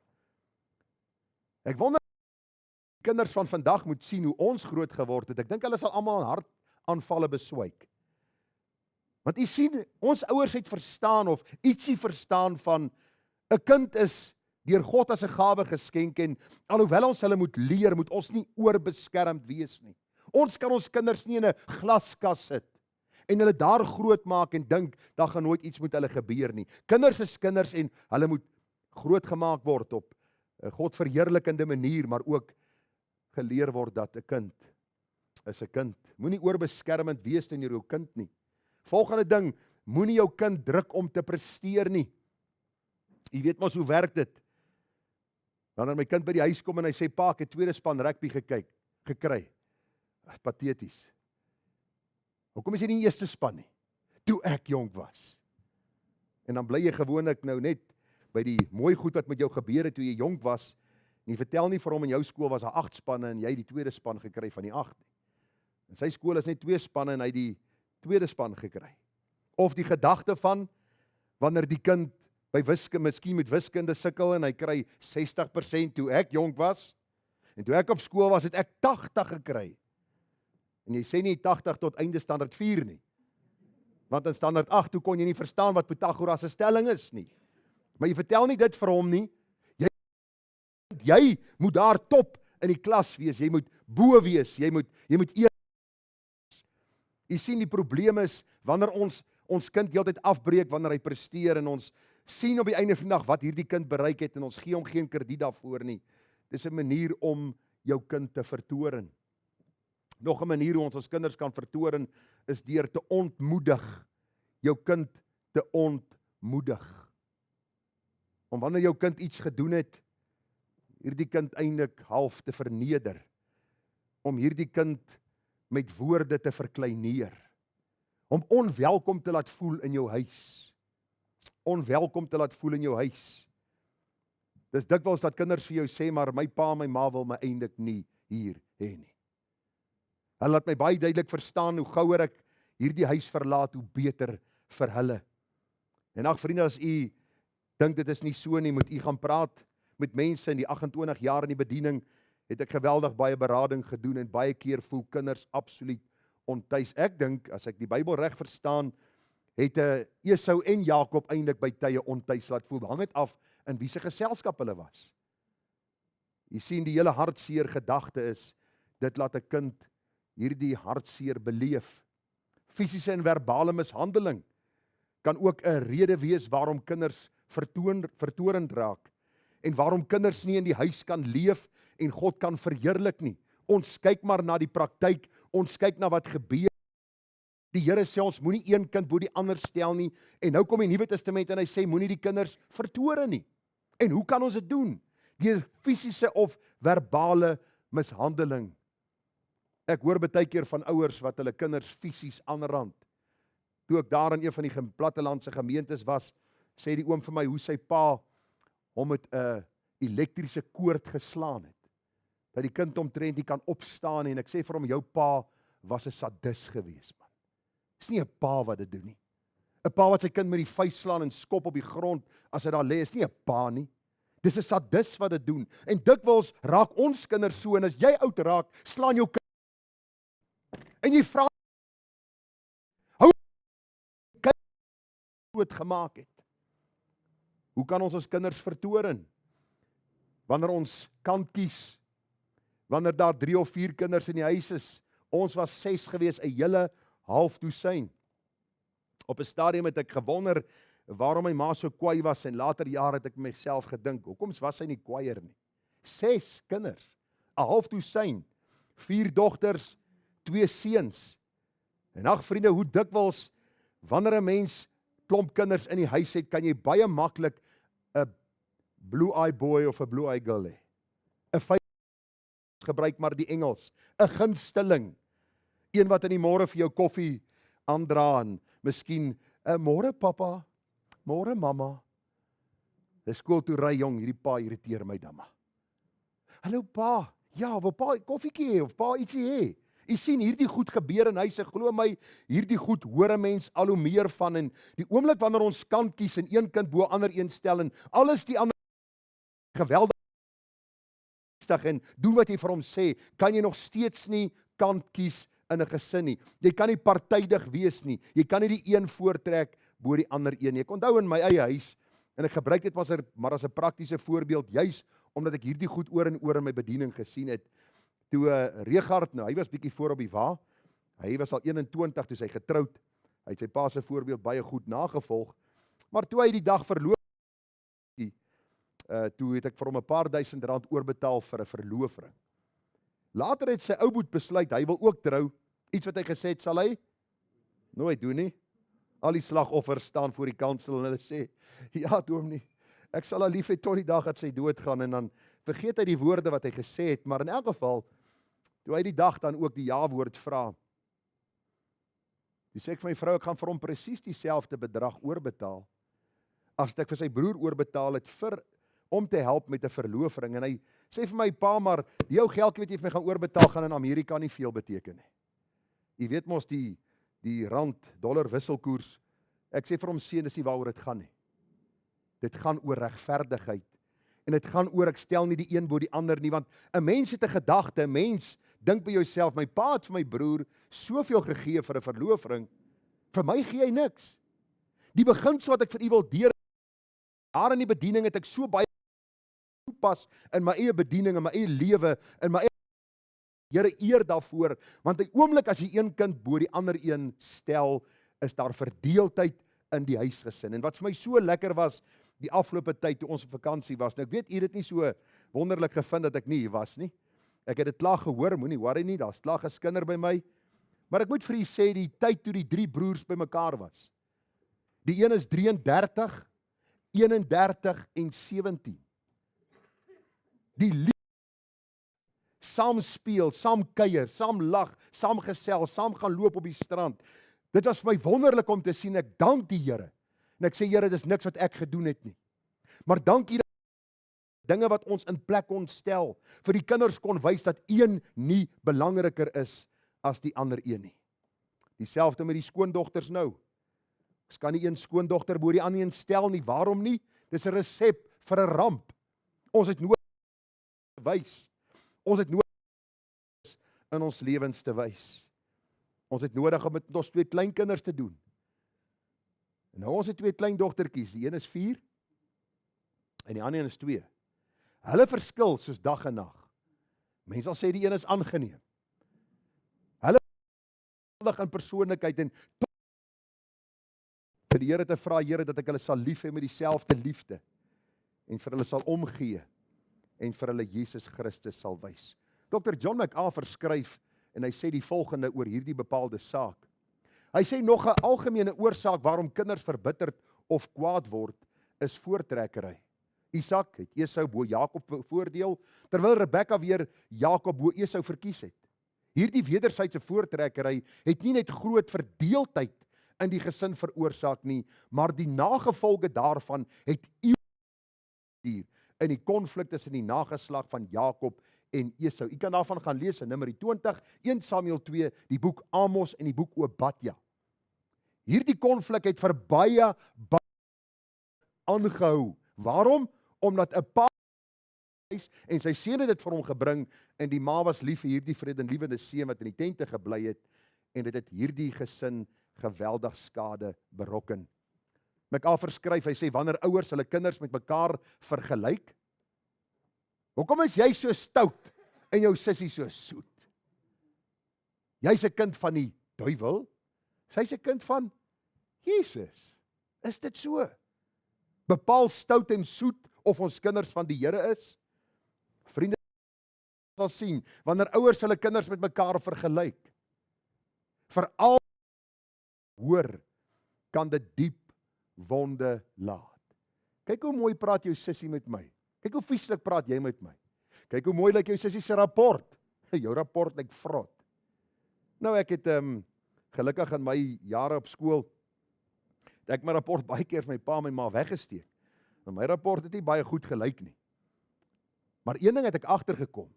Ek wonder, kinders van vandag moet sien hoe ons groot geword het. Ek dink hulle sal almal hartaanvalle beswyk. Want u sien, ons ouers het verstaan of ietsie verstaan van 'n kind is deur God as 'n gawe geskenk, en alhoewel ons hulle moet leer, moet ons nie oorbeskermd wees nie. Ons kan ons kinders nie in 'n glaskas sit en hulle daar groot maak en dink daar gaan nooit iets met hulle gebeur nie. Kinders is kinders en hulle moet groot gemaak word op 'n God verheerlikende manier, maar ook geleer word dat 'n kind is 'n kind. Moenie oorbeskermend wees teenoor jou kind nie. Volgende ding, moenie jou kind druk om te presteer nie. Jy weet mos hoe werk dit. Wanneer my kind by die huis kom en hy sê, pa, ek het tweede span rugby gekry. Dat is pateties. Hoekom is jy nie in die eerste span nie? Toe ek jonk was. En dan bly jy gewoonlik nou net by die mooi goed wat met jou gebeur het toe jy jonk was, en jy vertel nie vir hom in jou skool was daar 8 spanne en jy die tweede span gekry van die 8 nie. In sy skool is net 2 spanne en hy die tweede span gekry. Of die gedagte van, wanneer die kind by wiskunde, miskien met wiskunde sukkel en hy kry 60% toe ek jonk was, en toe ek op skool was, het ek 80 gekry. En jy sê nie 80 tot einde standaard 4 nie. Want in standaard 8 toe kon jy nie verstaan wat Pythagoras se stelling is nie. Maar jy vertel nie dit vir hom nie. Jy moet daar top in die klas wees, jy moet bo wees, jy moet eer. Jy sien, die probleem is, wanneer ons kind heeltyd afbreek, wanneer hy presteer, en ons sien op die einde van die dag wat hierdie kind bereik het, en ons gee hom geen krediet daarvoor nie. Dis 'n manier om jou kind te vertoren. Nog 'n manier hoe ons kinders kan vertoren, is deur te ontmoedig. Jou kind te ontmoedig. Om wanneer jou kind iets gedoen het, hierdie kind eintlik half te verneder. Om hierdie kind met woorde te verkleineer. Om onwelkom te laat voel in jou huis. Onwelkom te laat voel in jou huis. Dis dikwels dat kinders vir jou sê, maar my pa en my ma wil my eintlik nie hier hê nie. Hulle laat my baie duidelik verstaan, hoe gouer ek hierdie huis verlaat, hoe beter vir hulle. En ag vriende, as u dink dit is nie so nie, moet u gaan praat met mense. In die 28 jaar in die bediening het ek geweldig baie berading gedoen, en baie keer voel kinders absoluut ontuis. Ek dink, as ek die Bybel reg verstaan, het Esau en Jakob eintlik by tye ontuis laat voel. Hang dit af in wie se geselskap hulle was. Jy sien, die hele hartseer gedagte is, dit laat 'n kind hierdie hartseer beleef. Fisiese en verbale mishandeling kan ook 'n rede wees waarom kinders vertorend raak, en waarom kinders nie in die huis kan leef en God kan verheerlik nie. Ons kyk maar na die praktyk, ons kyk na wat gebeur. Die Here sê ons moenie een kind bo die ander stel nie, en nou kom die Nuwe Testament en hy sê moenie die kinders vertoren nie. En hoe kan ons dit doen? Deur fisiese of verbale mishandeling. Ek hoor baie keer van ouers wat hulle kinders fisies aanrand. Toe ek daar in een van die plattelandse gemeentes was, sê die oom vir my hoe sy pa hom met 'n elektriese koord geslaan het. Dat die kind omtrent nie kan opstaan nie, en ek sê vir hom, jou pa was 'n sadis gewees, man. Dis nie 'n pa wat dit doen nie. 'n Pa wat sy kind met die vuis slaan en skop op die grond as hy daar lê, is nie 'n pa nie. Dis 'n sadis wat dit doen. En dikwels raak ons kinders so, en as jy oud raak, slaan jou kind. En jy vra, hoe kind groot gemaak het. Hoe kan ons kinders vertoren? Wanneer ons kan kies, wanneer daar 3 of 4 kinders in die huis is, ons was 6 gewees, 'n hele half dosyn. Op 'n stadium het ek gewonder waarom my ma so kwaai was, en later jare het ek myself gedink, hoekom was sy nie kwaaier nie? 6 kinders, 'n half dosyn, 4 dogters, 2 seuns. En ag vriende, hoe dikwels wanneer 'n mens klomp kinders in die huis het, kan jy baie maklik 'n blue-eye boy of 'n blue-eye girl hê. 'n vyf gebruik maar die Engels, 'n gunsteling. Een wat in die môre vir jou koffie aandra en miskien, môre pappa, môre mamma. Dis skool toe ry jong, hierdie pa irriteer my dan maar. Hallo pa, ja, wil pa koffiekie hê of pa ietsie hê? U sien hierdie goed gebeur in huise, glo my, hierdie goed hoor 'n mens al hoe meer van en die oomblik wanneer ons kan kies en een kind bo ander een stel en alles die ander geweldig en doen wat jy vir hom sê, kan jy nog steeds nie kant kies in 'n gesin nie. Jy kan nie partydig wees nie. Jy kan nie die een voortrek bo die ander een nie. Ek onthou in my eie huis en ek gebruik dit maar as 'n praktiese voorbeeld, juis omdat ek hierdie goed oor en oor in my bediening gesien het. Toe Regard, nou hy was bietjie voor op die wa. Hy was al 21 toe hy getroud. Hy het sy pa se voorbeeld baie goed nagevolg. Maar toe hy die dag verloof, toe het ek vir hom 'n paar duisend rand oorbetaal vir 'n verloofring. Later het sy ou boet besluit, hy wil ook trou. Iets wat hy gesê het, sal hy nooit doen nie. Al die slagoffers staan voor die kansel en hulle sê, ja dominee, ek sal haar lief hê tot die dag dat sy doodgaan en dan vergeet hy die woorde wat hy gesê het, maar in elk geval, toe hy die dag dan ook die ja-woord vra, toe sê ek vir my vrou, ek gaan vir hom presies dieselfde bedrag oorbetaal, as ek vir sy broer oorbetaal het om te help met 'n verloofring, en hy sê vir my, pa, maar die ou geldjie wat jy vir my gaan oorbetaal, gaan in Amerika nie veel beteken nie. Jy weet mos die rand-dollar wisselkoers, ek sê vir hom, seun, dis nie waaroor dit gaan nie. Dit gaan oor regverdigheid, en dit gaan oor, ek stel nie die een bo die ander nie, want 'n mens het 'n gedagte, 'n mens dink by jouself, my pa het vir my broer soveel gegee vir 'n verloofring, vir my gee hy niks. Die beginsel wat ek vir u wil deur, daar in die bediening het ek so baie toepas in my eie bediening, in my eie lewe, in my eie Here eer daarvoor, want die oomblik as jy een kind bo die ander een stel, is daar verdeeldheid in die huisgesin. En wat vir my so lekker was, die afgelope tyd toe ons op vakansie was, nou ek weet u dit nie so wonderlik gevind dat ek nie hier was nie. Ek het dit klaar gehoor, moenie worry nie, daar's klaar geskinder by my. Maar ek moet vir u sê, die tyd toe die 3 broers by mekaar was. Die een is 33, 31 en 17. Die liefde, saam speel, saam kuier, saam lag, saam gesels, saam gaan loop op die strand. Dit was vir my wonderlik om te sien, ek dank die Here. En ek sê, Here, dis niks wat ek gedoen het nie. Maar dankie dat dinge wat ons in plek kon stel, vir die kinders kon wys dat een nie belangriker is as die ander een nie. Dieselfde met die skoondogters nou. Ons kan nie een skoondogter bo die ander een stel nie. Waarom nie? Dis 'n resep vir 'n ramp. Ons het nodig te wys. Ons het nodig in ons lewens te wys. Ons het nodig om met ons 2 kleinkinders te doen. En nou ons het 2 kleindogtertjies, die een is 4 en die ander een is 2. Hulle verskil soos dag en nag. Mense sal sê die een is aangeneem. Hulle geweldig in persoonlikheid en vir die Here te vra, Here, dat ek hulle sal lief hê met dieselfde liefde en vir hulle sal omgee en vir hulle Jesus Christus sal wys. Dr. John MacArthur skryf en hy sê die volgende oor hierdie bepaalde saak. Hy sê nog 'n algemene oorsaak waarom kinders verbitterd of kwaad word, is voortrekkery. Isak het Esau bo Jakob voordeel, terwyl Rebekka weer Jakob bo Esau verkies het. Hierdie wederwysige voortrekkery het nie net groot verdeeldheid in die gesin veroorsaak nie, maar die nagevolge daarvan het hier in die konflik tussen die nageslag van Jakob en Esau. U kan daarvan gaan lees in Numeri 20, 1 Samuel 2, die boek Amos en die boek Obadja. Hierdie konflik het vir baie aangehou. Waarom? Omdat 'n pa en sy seun het dit vir hom gebring en die ma was lief vir hierdie vredenliewende seun wat in die tente gebly het en dit het hierdie gesin geweldig skade berokken. MacArthur skryf, hy sê wanneer ouers hulle kinders met mekaar vergelyk, hoekom is jy so stout en jou sussie so soet? Jy's 'n kind van die duiwel, sy's 'n kind van Jesus. Is dit so? Bepaal stout en soet of ons kinders van die Here is? Vriende, sal sien, wanneer ouers hulle kinders met mekaar vergelyk, veral hoor, kan dit diep wonde laat. Kyk hoe mooi praat jou sussie met my. Kyk hoe vieslik praat jy met my. Kyk hoe mooi lyk jou sussie se rapport. Jou rapport lyk vrot. Nou ek het gelukkig in my jare op skool, het ek my rapport baie keer vir my pa en my ma weggesteek. En my rapport het nie baie goed gelyk nie. Maar een ding het ek agtergekom,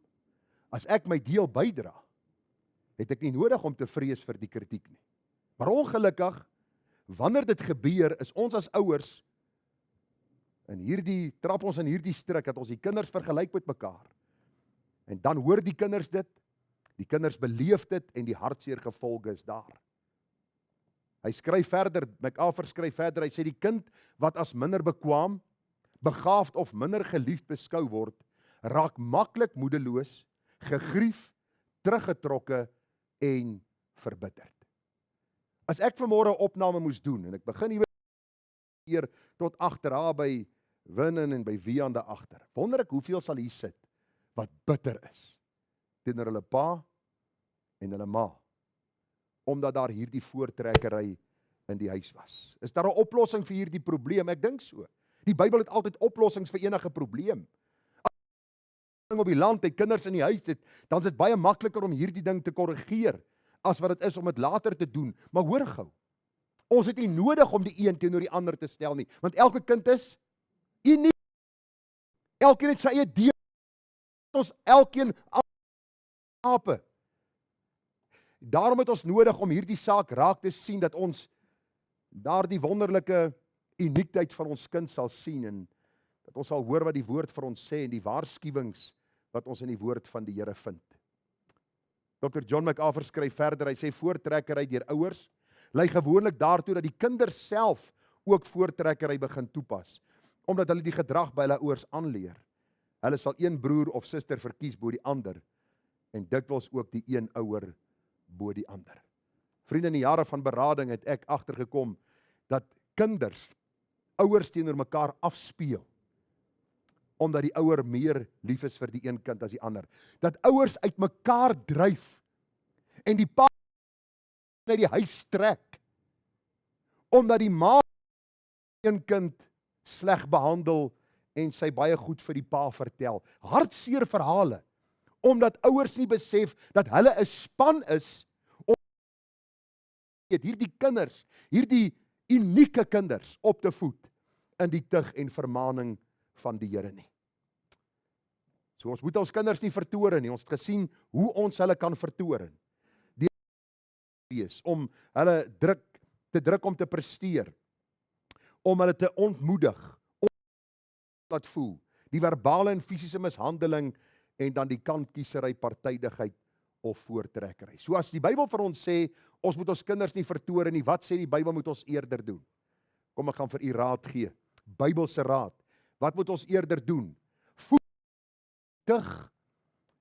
as ek my deel bydra, het ek nie nodig om te vrees vir die kritiek nie. Maar ongelukkig, wanneer dit gebeur, is ons as ouers, trap ons in hierdie strik, dat ons die kinders vergelyk met mekaar. En dan hoor die kinders dit, die kinders beleef dit, en die hartseer gevolge is daar. Hy skryf verder, MacArthur skryf verder, hy sê die kind wat as minder bekwaam, begaafd of minder geliefd beskou word, raak maklik moedeloos, gegrief, teruggetrokke en verbitterd. As ek vanmôre 'n opname moes doen, en ek begin hier tot agter by Winnen en by Wian daar agter, wonder ek hoeveel sal hier sit, wat bitter is, teenoor hulle pa en hulle ma, omdat daar hierdie voortrekkery in die huis was. Is daar 'n oplossing vir hierdie probleem? Ek dink so. Die Bybel het altyd oplossings vir enige probleem. As op die land het kinders in die huis het, dan is dit baie makliker om hierdie ding te korrigeer, as wat dit is om dit later te doen. Maar hoor gou, ons het nie nodig om die een teenoor die ander te stel nie, want elke kind is uniek. Elkeen het sy eie deel. Ons elkeen ape. Daarom het ons nodig om hierdie saak raak te sien, dat ons daardie wonderlike uniekheid van ons kind sal sien, en dat ons sal hoor wat die woord vir ons sê, en die waarskuwings wat ons in die woord van die Here vind. Dr. John MacArthur skryf verder, hy sê voortrekkery deur ouers lei gewoonlik daartoe dat die kinders self ook voortrekkery begin toepas, omdat hulle die gedrag by hulle ouers aanleer. Hulle sal een broer of suster verkies bo die ander, en dikwels ook die een ouer bo die ander. Vriende, in die jare van berading het ek agtergekom dat kinders ouers teenoor mekaar afspeel, omdat die ouer meer lief is vir die een kind as die ander. Dat ouers uit mekaar dryf, en die pa uit die huis trek, omdat die ma een kind sleg behandel, en sy baie goed vir die pa vertel. Hartseer verhale, omdat ouers nie besef dat hulle 'n span is, om hierdie kinders, hierdie unieke kinders op te voed, in die tug en vermaning van die Here nie. So ons moet ons kinders nie vertoren nie. Ons het gesien hoe ons hulle kan vertoren. Om hulle te druk om te presteer, om hulle te ontmoedig, om laat voel, die verbale en fisiese mishandeling, en dan die kantkiesery, partydigheid of voortrekkery. So as die Bybel vir ons sê, ons moet ons kinders nie vertoren nie, wat sê die Bybel moet ons eerder doen? Kom, ek gaan vir u raad gee, Bybelse raad. Wat moet ons eerder doen? Tug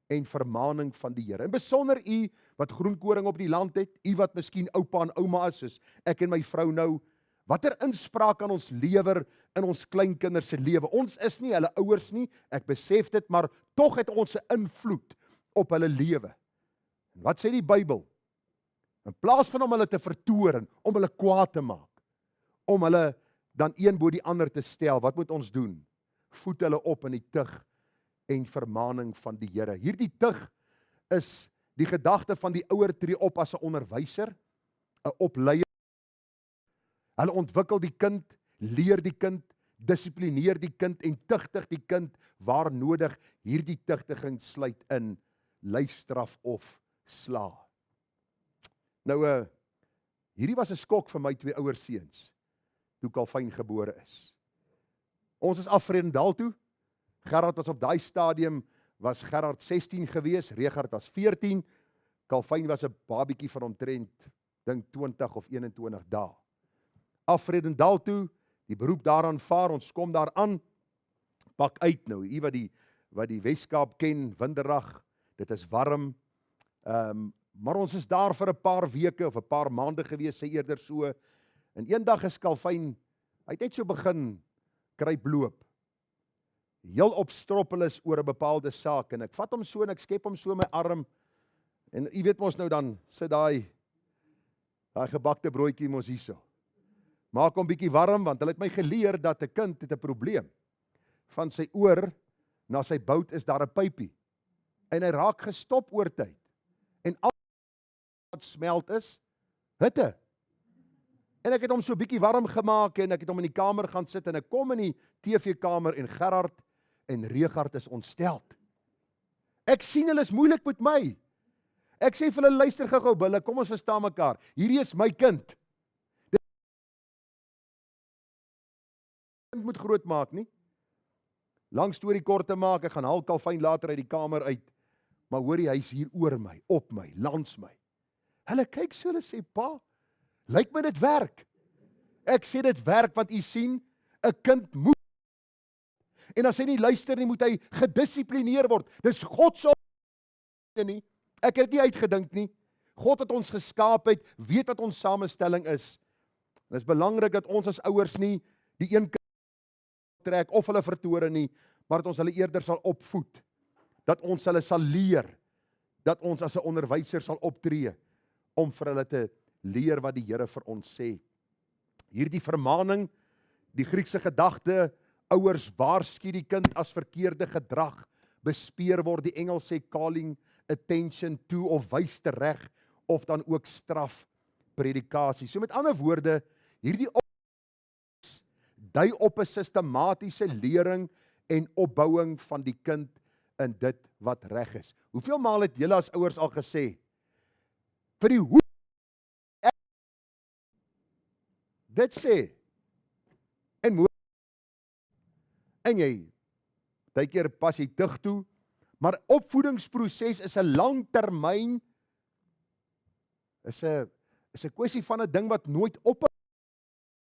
en vermaning van die Here. En besonder u wat groenkoring op die land het, u wat miskien oupa en ouma is, soos ek en my vrou nou, watter inspraak kan ons lewer in ons kleinkinders se lewe? Ons is nie hulle ouers nie, ek besef dit, maar tog het ons 'n invloed op hulle lewe. En wat sê die Bybel? In plaas van om hulle te vertoren, om hulle kwaad te maak, om hulle dan een bo die ander te stel, wat moet ons doen? Voed hulle op in die tug en vermaning van die Here. Hierdie tug is die gedagte van die ouer tree op as 'n onderwyser, 'n opleier. Hulle ontwikkel die kind, leer die kind, dissiplineer die kind en tugtig die kind waar nodig. Hierdie tugtiging sluit in lyfstraf of sla. Nou, hierdie was 'n skok vir my twee ouer seuns, toe Calvin gebore is. Ons is af Vredendal toe. Gerard was op daai stadium, was Gerard 16 gewees, Regard was 14, Calvin was 'n babietjie van omtrent, dink 20 of 21 dae. Af Vredendal toe, die beroep daaraan vaar, ons kom daar aan, pak uit nou, u wat die Weskaap ken, winderag, dit is warm, maar ons is daar vir 'n paar weke of 'n paar maande gewees, sê eerder so, en eendag is Calvin, hy het net so begin kruiploop, heel opstroppel is oor 'n bepaalde saak, en ek vat hom so en ek skep hom so my arm, en u weet mos nou dan, sit daai gebakte broodjie mos hierso. Maak hom bietjie warm, want hulle het my geleer dat 'n kind het 'n probleem. Van sy oor na sy bout is daar 'n pypie, en hy raak gestop oor tyd. En al wat smelt is hitte. En ek het hom so bietjie warm gemaak en ek het hom in die kamer gaan sit en ek kom in die TV-kamer en Gerard en Regard is ontsteld. Ek sien hulle is moeilik met my. Ek sê vir hulle, luister gou-gou Bulle, kom ons verstaan mekaar. Hierdie is my kind. Dit kind moet groot maak, nie? Lang storie kort te maak, ek gaan haal Kalfyn later uit die kamer uit. Maar hoor jy, hy is hier oor my, op my, langs my. Hulle kyk so, hulle sê, pa, lyk my dit werk. Ek sê dit werk, want u sien, 'n kind moet. En as hy nie luister nie, moet hy gedissiplineer word. Dis God se nie. Ek het dit nie uitgedink nie. God het ons geskaap het, weet wat ons samestelling is. En dit is belangrik dat ons as ouers nie die een kind trek of hulle vertore nie, maar dat ons hulle eerder sal opvoed. Dat ons hulle sal leer. Dat ons as 'n onderwyser sal optree om vir hulle te leer wat die Here vir ons sê. Hierdie vermaaning, die Griekse gedagte, ouers waarsku die kind as verkeerde gedrag bespeer word. Die Engels sê calling attention to of wys tereg of dan ook straf predikasie. So met ander woorde, hierdie dui op 'n sistematiese lering en opbouing van die kind in dit wat reg is. Hoeveel maal het julle as ouers al gesê vir die hoe dit sê en jy baie keer pas jy dig toe, maar opvoedingsproses is 'n langtermyn is 'n kwessie van 'n ding wat nooit op.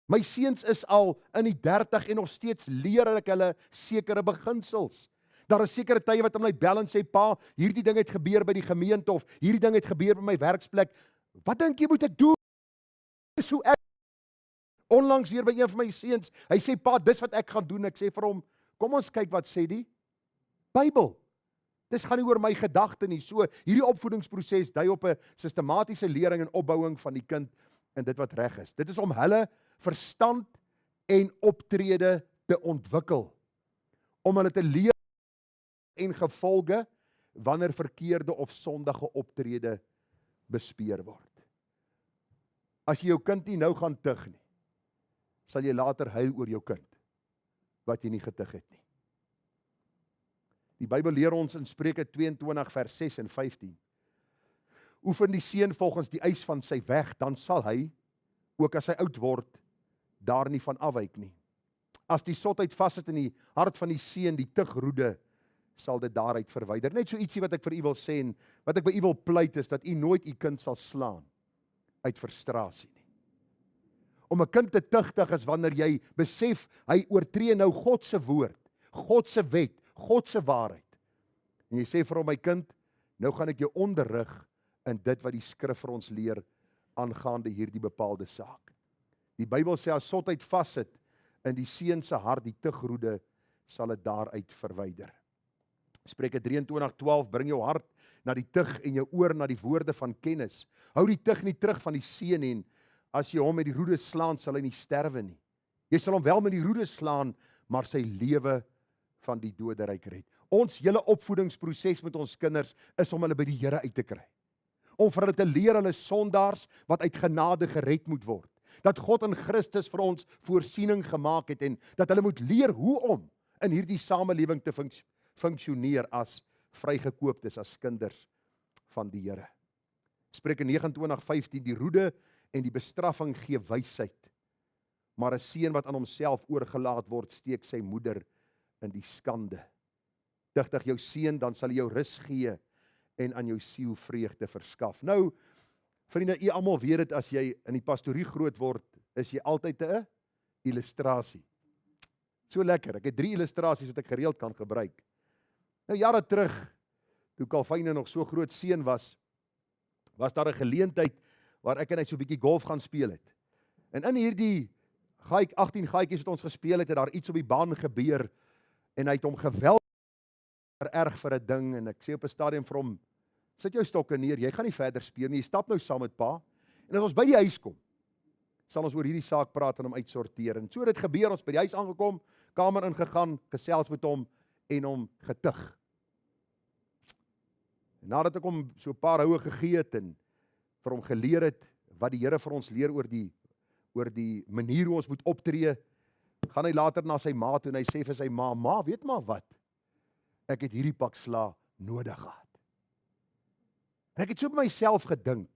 My seuns is al in die 30 en nog steeds leer ek hulle sekere beginsels. Daar is sekere tye wat hulle my bel en sê, pa, hierdie ding het gebeur by die gemeente of hierdie ding het gebeur by my werksplek. Wat dink jy moet ek doen? Dis hoe ek onlangs weer by een van my seuns, hy sê, pa, dis wat ek gaan doen. Ek sê vir hom, kom ons kyk wat sê die Bybel. Dis gaan nie oor my gedagte nie. So, hierdie opvoedingsproses dui op 'n sistematiese lering en opbouing van die kind in dit wat reg is. Dit is om hulle verstand en optrede te ontwikkel. Om hulle te leer en gevolge wanneer verkeerde of sondige optrede bespeer word. As jy jou kind nie nou gaan tug nie, sal jy later huil oor jou kind wat jy nie getug het nie. Die Bybel leer ons in Spreuke 22 vers 6 en 15. Oefen die seun volgens die eis van sy weg, dan sal hy, ook as hy oud word, daar nie van afwyk nie. As die sotheid vassit in die hart van die seun, die tugroede, sal dit daaruit verwyder. Net so ietsie wat ek vir u wil sê en wat ek by u wil pleit is dat u nooit u kind sal slaan uit frustrasie nie. Om 'n kind te tugtig is wanneer jy besef hy oortree nou God se woord, God se wet, God se waarheid. En jy sê vir hom, my kind, nou gaan ek jou onderrig in dit wat die skrif vir ons leer aangaande hierdie bepaalde saak. Die Bybel sê as sotheid vassit in die seun se hart, die tugroede, sal dit daaruit verwyder. Spreuke 23:12, bring jou hart na die tug en jou oor na die woorde van kennis. Hou die tug nie terug van die seun en as jy hom met die roede slaan, sal hy nie sterwe nie. Jy sal hom wel met die roede slaan, maar sy lewe van die doderyk red. Ons hele opvoedingsproses met ons kinders is om hulle by die Here uit te kry. Om vir hulle te leer hulle sondaars wat uit genade gered moet word. Dat God in Christus vir ons voorsiening gemaak het en dat hulle moet leer hoe om in hierdie samelewing te funksioneer as vrygekooptes, as kinders van die Here. Spreuke 29:15, die roede en die bestraffing gee wysheid, maar 'n seun wat aan homself oorgelaat word, steek sy moeder in die skande. Digtig jou seun, dan sal hy jou rus gee en aan jou siel vreugde verskaf. Nou, vriende, u almal weet dit, as jy in die pastorie groot word, is jy altyd 'n illustrasie. So lekker, ek het 3 illustrasies wat ek gereeld kan gebruik. Nou jare terug, toe Kalfyne nog so groot seun was daar 'n geleentheid waar ek en hy so 'n bietjie golf gaan speel het. En in hierdie 18 gaatjies wat ons gespeel het, het daar iets op die baan gebeur en hy het hom geweldig erg vir 'n ding en ek sê op 'n stadium vir hom, sit jou stokke neer, jy gaan nie verder speel nie, jy stap nou saam met pa. En as ons by die huis kom, sal ons oor hierdie saak praat en hom uitsorteer. En so het dit gebeur, ons by die huis aangekom, kamer ingegaan, gesels met hom en hom getug. En nadat ek hom so 'n paar houe gegee het en vir hom geleer het wat die Here vir ons leer oor die manier hoe ons moet optree, gaan hy later na sy ma toe en hy sê vir sy ma, ma, weet maar wat? Ek het hierdie pak sla nodig gehad. En ek het so by myself gedink,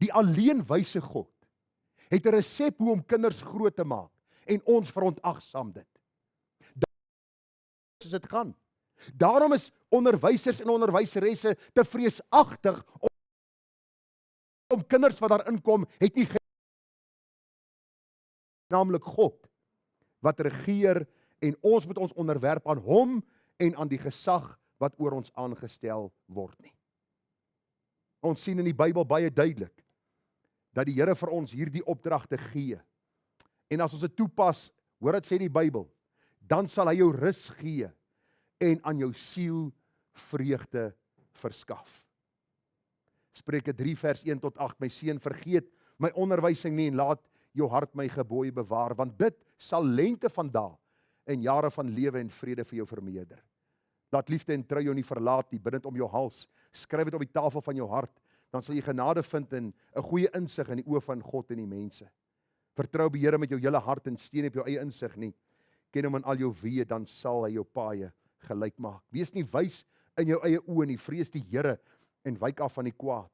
die alleenwyse God het 'n resep hoe om kinders groot te maak en ons verontagsaam dit. Soos dit gaan. Daarom is onderwysers en onderwyseresse te vreesagtig om kinders wat daar inkom, het nie naamlik God wat regeer en ons moet ons onderwerp aan hom en aan die gesag wat oor ons aangestel word nie. Ons sien in die Bybel baie duidelik dat die Here vir ons hierdie opdragte gee. En as ons dit toepas, hoor dit sê die Bybel, dan sal hy jou rus gee en aan jou siel vreugde verskaf. Spreuke 3 vers 1 tot 8, my seun, vergeet my onderwysing nie en laat jou hart my gebooie bewaar, want dit sal lengte van dae en jare van lewe en vrede vir jou vermeerder. Laat liefde en trou jou nie verlaat nie, bind dit om jou hals, skryf dit op die tafel van jou hart, dan sal jy genade vind en 'n goeie insig in die oë van God en die mense. Vertrou op die Here met jou hele hart en steun op jou eie insig nie. Ken hom in al jou weë, dan sal hy jou paaie gelyk maak. Wees nie wys in jou eie oë nie, vrees die Here en wyk af van die kwaad.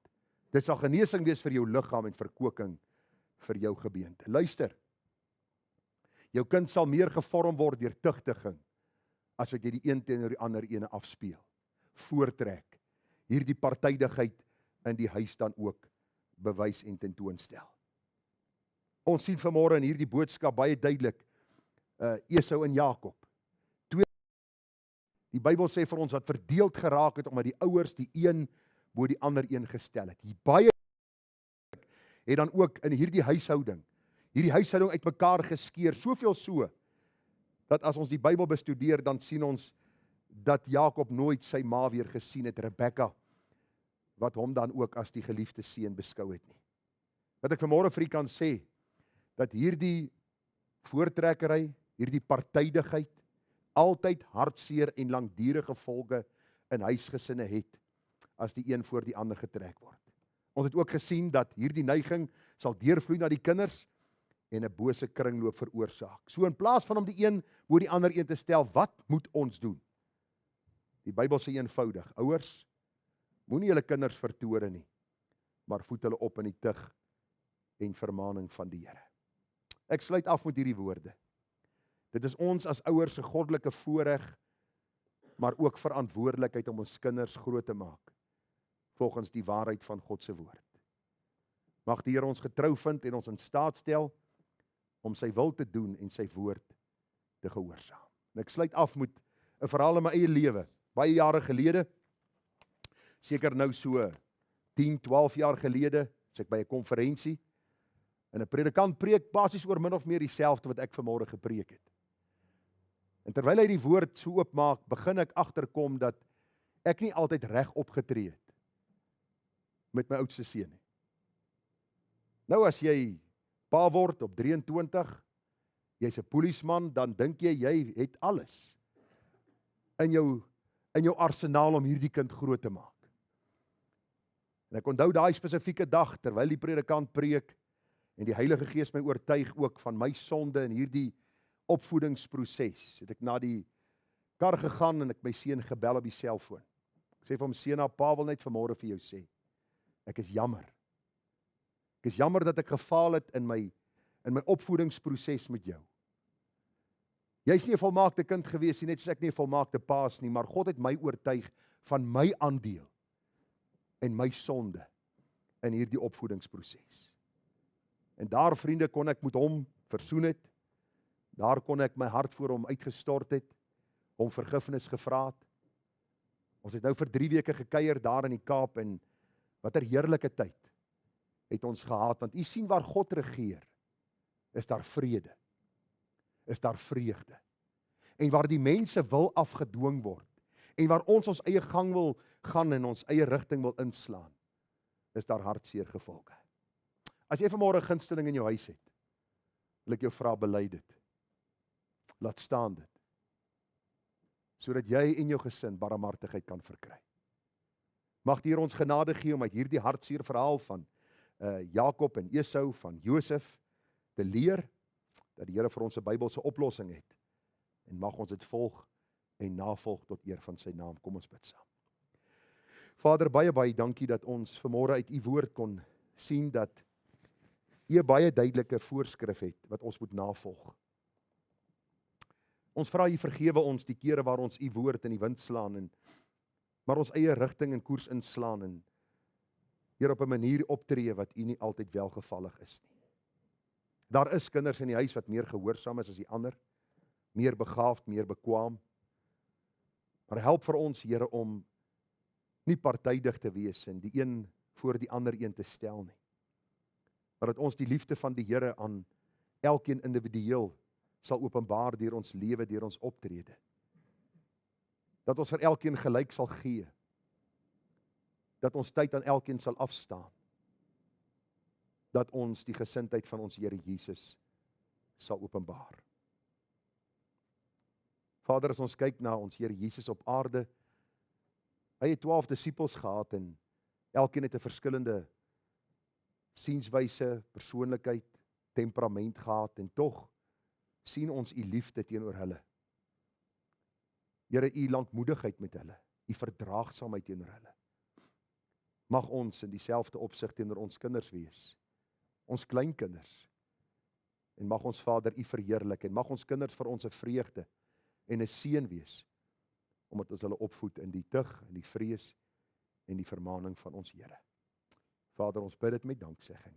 Dit sal genesing wees vir jou liggaam en verkoking vir jou gebeente. Luister, jou kind sal meer gevorm word deur tugtiging as wat jy die een teenoor die ander ene afspeel. Voortrek, hierdie partydigheid in die huis dan ook bewys en tentoonstel. Ons sien vanmôre in hierdie boodskap baie duidelik Esau en Jakob. Die Bybel sê vir ons wat verdeeld geraak het omdat die ouers die een bo die ander een gestel het. Baie het dan ook in hierdie huishouding uitmekaar geskeur, soveel so dat as ons die Bybel bestudeer, dan sien ons dat Jakob nooit sy ma weer gesien het, Rebekka, wat hom dan ook as die geliefde seun beskou het nie. Wat ek vanmôre vir u kan sê, dat hierdie voortrekkery, hierdie partydigheid, altyd hartseer en langdurige gevolge in huisgesinne het, as die een voor die ander getrek word. Ons het ook gesien dat hierdie neiging sal deurvloei na die kinders en 'n bose kringloop veroorsaak. So in plaas van om die een bo die ander een te stel, wat moet ons doen? Die Bybel sê eenvoudig, ouers, moenie julle kinders vertore nie, maar voed hulle op in die tug en vermaaning van die Here. Ek sluit af met hierdie woorde. Dit is ons as ouers se goddelike voorreg, maar ook verantwoordelikheid om ons kinders groot te maak, volgens die waarheid van God se woord. Mag die Here ons getrou vind en ons in staat stel om sy wil te doen en sy woord te gehoorsaam. En ek sluit af met 'n verhaal in my eie lewe. Baie jare gelede, seker nou so 10, 12 jaar gelede, is ek by 'n konferensie en 'n predikant preek basies oor min of meer dieselfde wat ek vanmôre gepreek het. En terwyl hy die woord so oopmaak, begin ek agterkom dat ek nie altyd reg opgetree het met my oudste seun nie. Nou as jy pa word op 23, jy's 'n polisieman, dan dink jy het alles in jou arsenaal om hierdie kind groot te maak. En ek onthou daai spesifieke dag, terwyl die predikant preek, en die Heilige Gees my oortuig ook van my sonde in hierdie opvoedingsproses, het ek na die kar gegaan en ek my seun gebel op die selfoon. Ek sê vir hom, seun, pa wil net vanmôre vir jou sê, ek is jammer. Ek is jammer dat ek gefaal het in my opvoedingsproses met jou. Jy's nie 'n volmaakte kind gewees nie, net soos ek nie 'n volmaakte pa is nie, maar God het my oortuig van my aandeel en my sonde in hierdie opvoedingsproses. En daar, vriende, kon ek met hom versoen het. Daar kon ek my hart voor hom uitgestort het, hom vergifnis gevra het. Ons het nou vir 3 weke gekuier daar in die Kaap en watter heerlike tyd het ons gehad, want u sien waar God regeer, is daar vrede, is daar vreugde. En waar die mense wil afgedwing word, en waar ons eie gang wil gaan en ons eie rigting wil inslaan, is daar hartseer gevolge. As jy vanmôre 'n gunsteling in jou huis het, wil ek jou vra, bely dit. Laat staan dit, sodat jy en jou gesin barmhartigheid kan verkry. Mag die Here ons genade gee om uit hierdie hartseer verhaal van Jakob en Esau, van Josef, te leer, dat die Here vir ons 'n Bybelse oplossing het. En mag ons dit volg en navolg tot eer van sy naam. Kom ons bid saam. Vader, baie dankie dat ons vanmôre uit u woord kon sien dat u 'n baie duidelike voorskrif het wat ons moet navolg. Ons vra u vergewe ons die kere waar ons u woord in die wind slaan en maar ons eie rigting en koers inslaan en hier op 'n manier optree wat u nie altyd welgevallig is nie. Daar is kinders in die huis wat meer gehoorsaam is as die ander, meer begaafd, meer bekwaam. Maar help vir ons, Here, om nie partydig te wees en die een voor die ander een te stel nie. Maar dat ons die liefde van die Here aan elkeen individueel sal openbaar deur ons lewe, deur ons optrede. Dat ons vir elkeen gelyk sal gee. Dat ons tyd aan elkeen sal afstaan. Dat ons die gesindheid van ons Here Jesus sal openbaar. Vader, as ons kyk na ons Here Jesus op aarde, hy het 12 disippels gehad en elkeen het 'n verskillende sienswyse, persoonlikheid, temperament gehad en tog sien ons u liefde teenoor hulle. Here, u lankmoedigheid met hulle, u verdraagsaamheid teenoor hulle. Mag ons in dieselfde opsig teenoor ons kinders wees, ons kleinkinders. En mag ons Vader u verheerlik en mag ons kinders vir ons 'n vreugde en 'n seën wees, omdat ons hulle opvoed in die tug, in die vrees en die vermaaning van ons Here. Vader, ons bid dit met danksegging